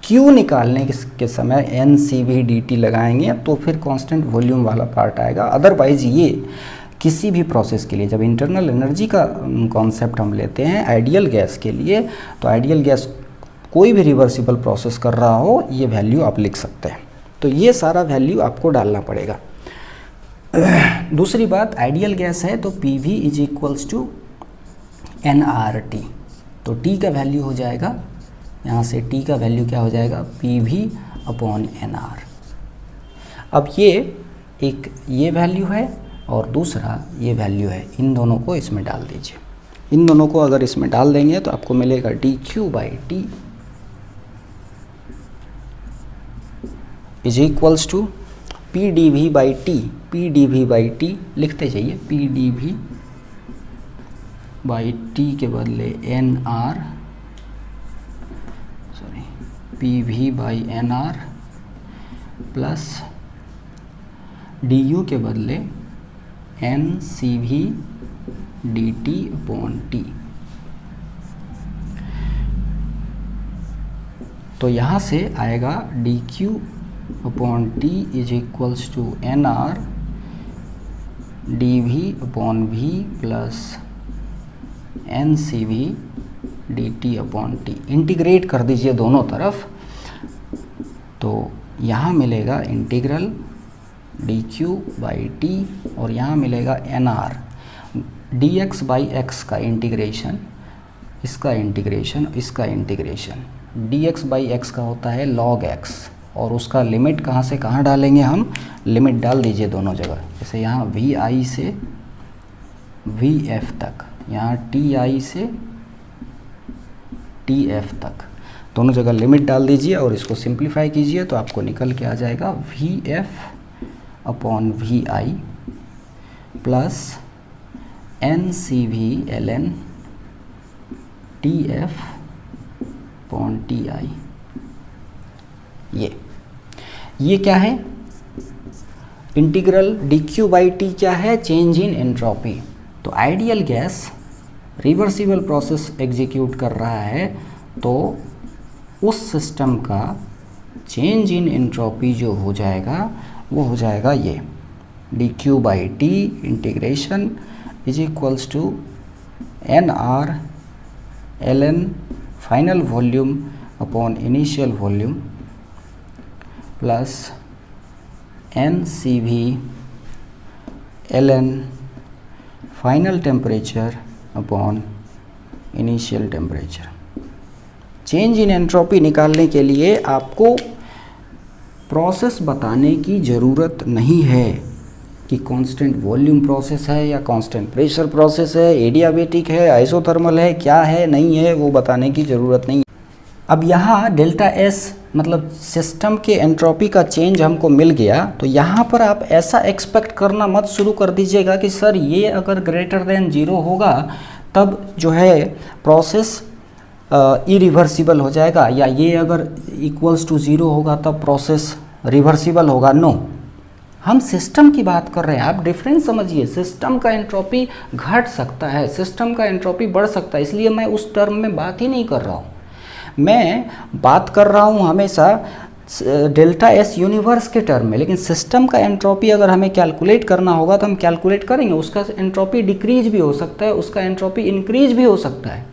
Q निकालने के समय NCV/dt लगाएंगे तो फिर कांस्टेंट वॉल्यूम वाला पार्ट आएगा। अदरवाइज ये किसी भी प्रोसेस के लिए, जब इंटरनल एनर्जी का कॉन्सेप्ट हम लेते हैं आइडियल गैस के लिए, तो आइडियल गैस कोई भी रिवर्सिबल प्रोसेस कर रहा हो ये वैल्यू आप लिख सकते हैं। तो ये सारा वैल्यू आपको डालना पड़ेगा। दूसरी बात, आइडियल गैस है तो P V is equals to N R T, तो टी का वैल्यू हो जाएगा, यहाँ से टी का वैल्यू क्या हो जाएगा, P V upon N R. अब ये एक ये वैल्यू है और दूसरा ये वैल्यू है, इन दोनों को इसमें डाल दीजिए। इन दोनों को अगर इसमें डाल देंगे तो आपको मिलेगा D Q by T is equals to P D V by T, P D V by T लिखते जाइए, P D V by T के बदले N R, sorry P V by N R plus D U के बदले N C V D T upon T. तो यहाँ से आएगा D Q upon T is equals to N R D V upon V plus N C V D T upon T. Integrate कर दीजिए दोनों तरफ, तो यहाँ मिलेगा integral D Q by T और यहाँ मिलेगा N R D X by X का इंटीग्रेशन, इसका इंटीग्रेशन, इसका integration. D X by X का होता है लॉग एक्स और उसका लिमिट कहाँ से कहाँ डालेंगे हम, लिमिट डाल दीजिए दोनों जगह। जैसे यहाँ वी आई से वी एफ तक, यहाँ टी आई से टी एफ तक, दोनों जगह लिमिट डाल दीजिए और इसको सिंप्लीफाई कीजिए तो आपको निकल के आ जाएगा V F upon V I plus N C V L N T F upon T I. ये क्या है, integral D Q by T क्या है, चेंज इन एंट्रोपी। तो ideal gas reversible process execute कर रहा है तो उस सिस्टम का चेंज इन एंट्रोपी जो हो जाएगा वो हो जाएगा ये D Q by T integration is equals to N R L N final volume upon initial volume plus N C V L N final temperature upon initial temperature. Change in entropy निकालने के लिए आपको process बताने की ज़रूरत नहीं है कि कांस्टेंट वॉल्यूम प्रोसेस है या कांस्टेंट प्रेशर प्रोसेस है, एडियाबेटिक है, आइसोथर्मल है, क्या है नहीं है, वो बताने की ज़रूरत नहीं। अब यहाँ डेल्टा एस मतलब सिस्टम के एंट्रोपी का चेंज हमको मिल गया, तो यहाँ पर आप ऐसा एक्सपेक्ट करना मत शुरू कर दीजिएगा कि सर ये अगर ग्रेटर देन 0 होगा तब जो है प्रोसेस इरिवर्सिबल हो जाएगा, या ये अगर इक्वल्स टू 0 होगा तब प्रोसेस रिवर्सिबल होगा। नो, हम सिस्टम की बात कर रहे हैं, आप डिफरेंस समझिए। सिस्टम का एंट्रोपी घट सकता है, सिस्टम का एंट्रोपी बढ़ सकता है, इसलिए मैं उस टर्म में बात ही नहीं कर रहा हूँ। मैं बात कर रहा हूँ हमेशा डेल्टा एस यूनिवर्स के टर्म में। लेकिन सिस्टम का एंट्रोपी अगर हमें कैलकुलेट करना होगा तो हम कैलकुलेट करेंगे, उसका एंट्रोपी डिक्रीज भी हो सकता है, उसका एंट्रोपी इंक्रीज भी हो सकता है।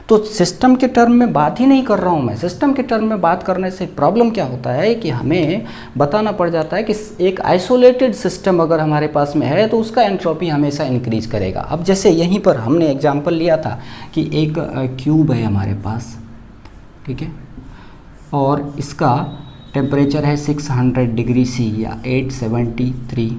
तो सिस्टम के टर्म में बात ही नहीं कर रहा हूँ मैं। सिस्टम के टर्म में बात करने से प्रॉब्लम क्या होता है कि हमें बताना पड़ जाता है कि एक आइसोलेटेड सिस्टम अगर हमारे पास में है तो उसका एंट्रोपी हमेशा इंक्रीज करेगा। अब जैसे यहीं पर हमने एग्जांपल लिया था कि एक क्यूब है हमारे पास, ठीक है, और इसका टेम्परेचर है 600 डिग्री सी या 873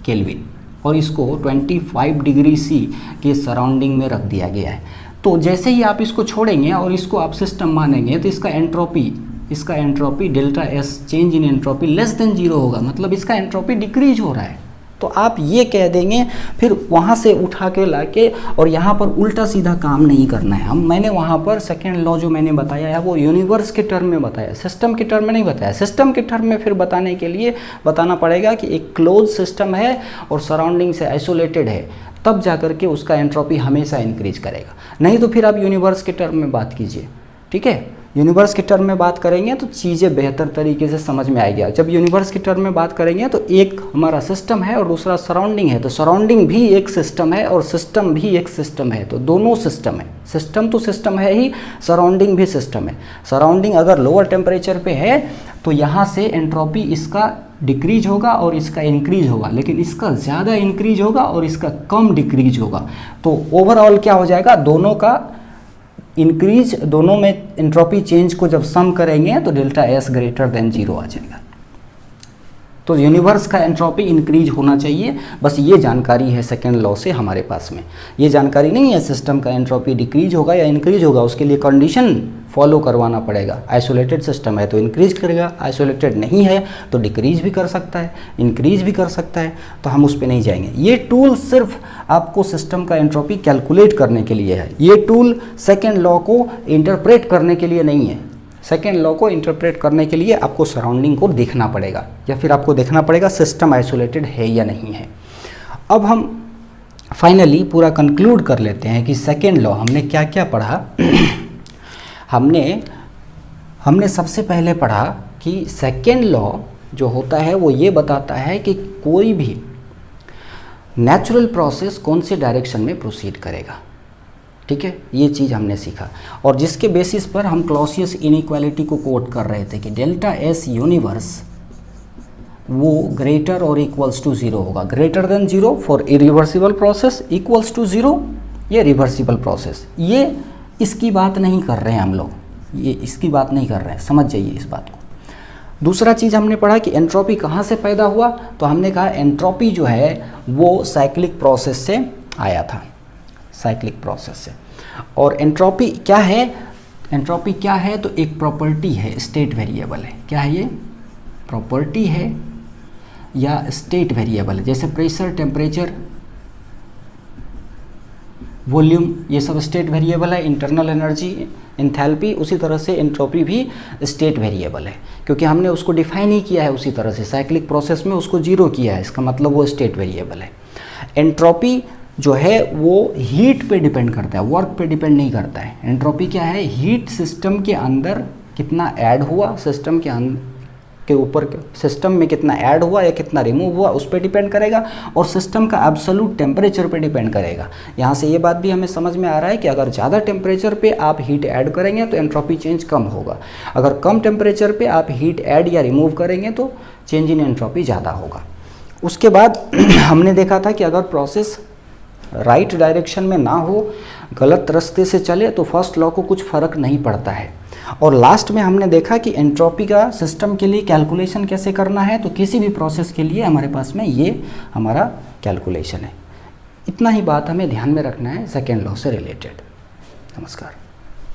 केल्विन, और इसको 25 डिग्री सी के सराउंडिंग में रख दिया गया है। तो जैसे ही आप इसको छोड़ेंगे और इसको आप सिस्टम मानेंगे तो इसका entropy delta S change in entropy less than 0 होगा, मतलब इसका एंट्रोपी डिक्रीज हो रहा है। तो आप ये कह देंगे, फिर वहाँ से उठा के लाके और यहाँ पर उल्टा सीधा काम नहीं करना है। मैंने वहाँ पर सेकेंड लॉ जो मैंने बताया है वो यूनिवर्स के टर्म में बताया, सिस्टम के टर्म में नहीं बताया। सिस्टम के टर्म में फिर बताने के लिए बताना पड़ेगा कि एक क्लोज सिस्टम है और सराउंडिंग से आइसोलेटेड है, तब जाकर के उसका एंट्रोपी हमेशा इंक्रीज करेगा। नहीं तो फिर आप यूनिवर्स के टर्म में बात कीजिए, ठीक है। यूनिवर्स के टर्म में बात करेंगे तो चीज़ें बेहतर तरीके से समझ में आएगी। जब यूनिवर्स के टर्म में बात करेंगे तो एक हमारा सिस्टम है और दूसरा सराउंडिंग है, तो सराउंडिंग भी एक सिस्टम है और सिस्टम भी एक सिस्टम है, तो दोनों सिस्टम है। सिस्टम तो सिस्टम है ही, सराउंडिंग भी सिस्टम है। सराउंडिंग अगर लोअर टेम्परेचर पे है तो यहाँ से एंट्रोपी इसका डिक्रीज होगा और इसका इंक्रीज होगा, लेकिन इसका ज़्यादा इंक्रीज होगा और इसका कम डिक्रीज होगा। तो ओवरऑल क्या हो जाएगा, दोनों का इंक्रीज, दोनों में एंट्रोपी चेंज को जब सम करेंगे तो डेल्टा एस ग्रेटर देन 0 आ जाएगा। तो यूनिवर्स का एंट्रोपी इंक्रीज होना चाहिए, बस ये जानकारी है सेकेंड लॉ से हमारे पास में। ये जानकारी नहीं है सिस्टम का एंट्रोपी डिक्रीज होगा या इंक्रीज होगा, उसके लिए कंडीशन फॉलो करवाना पड़ेगा। आइसोलेटेड सिस्टम है तो इंक्रीज करेगा, आइसोलेटेड नहीं है तो डिक्रीज भी कर सकता है, इंक्रीज भी कर सकता है, तो हम उस पर नहीं जाएंगे। ये टूल सिर्फ आपको सिस्टम का एंट्रोपी कैलकुलेट करने के लिए है, ये टूल सेकेंड लॉ को इंटरप्रेट करने के लिए नहीं है। सेकेंड लॉ को इंटरप्रेट करने के लिए आपको सराउंडिंग को देखना पड़ेगा, या फिर आपको देखना पड़ेगा सिस्टम आइसोलेटेड है या नहीं है। अब हम फाइनली पूरा कंक्लूड कर लेते हैं कि सेकेंड लॉ हमने क्या क्या पढ़ा। हमने सबसे पहले पढ़ा कि सेकेंड लॉ जो होता है वो ये बताता है कि कोई भी नेचुरल प्रोसेस कौन से डायरेक्शन में प्रोसीड करेगा, ठीक है, ये चीज़ हमने सीखा। और जिसके बेसिस पर हम क्लॉसियस इनइक्वालिटी को कोट कर रहे थे कि डेल्टा एस यूनिवर्स वो ग्रेटर और इक्वल्स टू 0 होगा। Greater than 0 for irreversible process, equals to 0 ये रिवर्सिबल प्रोसेस। ये इसकी बात नहीं कर रहे हैं हम लोग, ये इसकी बात नहीं कर रहे हैं, समझ जाइए इस बात को। दूसरा चीज़ हमने पढ़ा कि एंट्रोपी कहाँ से पैदा हुआ, तो हमने कहा एंट्रोपी जो है वो साइक्लिक प्रोसेस से आया था, साइक्लिक प्रोसेस से। और एंट्रोपी क्या है, एंट्रोपी क्या है, तो एक प्रॉपर्टी है, स्टेट वेरिएबल है। क्या है ये, प्रॉपर्टी है या स्टेट वेरिएबल है। जैसे प्रेशर, टेम्परेचर, वॉल्यूम, ये सब स्टेट वेरिएबल है। इंटरनल एनर्जी, एंथैल्पी, उसी तरह से एंट्रोपी भी स्टेट वेरिएबल है, क्योंकि हमने उसको डिफाइन ही किया है उसी तरह से। साइक्लिक प्रोसेस में उसको 0 किया है, इसका मतलब वो स्टेट वेरिएबल है। एंट्रोपी जो है वो हीट पे डिपेंड करता है, वर्क पे डिपेंड नहीं करता है। एंट्रोपी क्या है, हीट सिस्टम के अंदर कितना ऐड हुआ, सिस्टम के ऊपर सिस्टम में कितना ऐड हुआ या कितना रिमूव हुआ, उस पर डिपेंड करेगा, और सिस्टम का एब्सोल्यूट टेम्परेचर पे डिपेंड करेगा। यहाँ से ये बात भी हमें समझ में आ रहा है कि अगर ज़्यादा टेम्परेचर पे आप हीट ऐड करेंगे तो एंट्रोपी चेंज कम होगा, अगर कम टेम्परेचर पे आप हीट ऐड या रिमूव करेंगे तो चेंज इन एंट्रोपी ज़्यादा होगा। उसके बाद हमने देखा था कि अगर प्रोसेस राइट डायरेक्शन में ना हो, गलत रास्ते से चले तो फर्स्ट लॉ को कुछ फ़र्क नहीं पड़ता है। और लास्ट में हमने देखा कि एंट्रोपी का सिस्टम के लिए कैलकुलेशन कैसे करना है, तो किसी भी प्रोसेस के लिए हमारे पास में ये हमारा कैलकुलेशन है। इतना ही बात हमें ध्यान में रखना है सेकेंड लॉ से रिलेटेड। नमस्कार।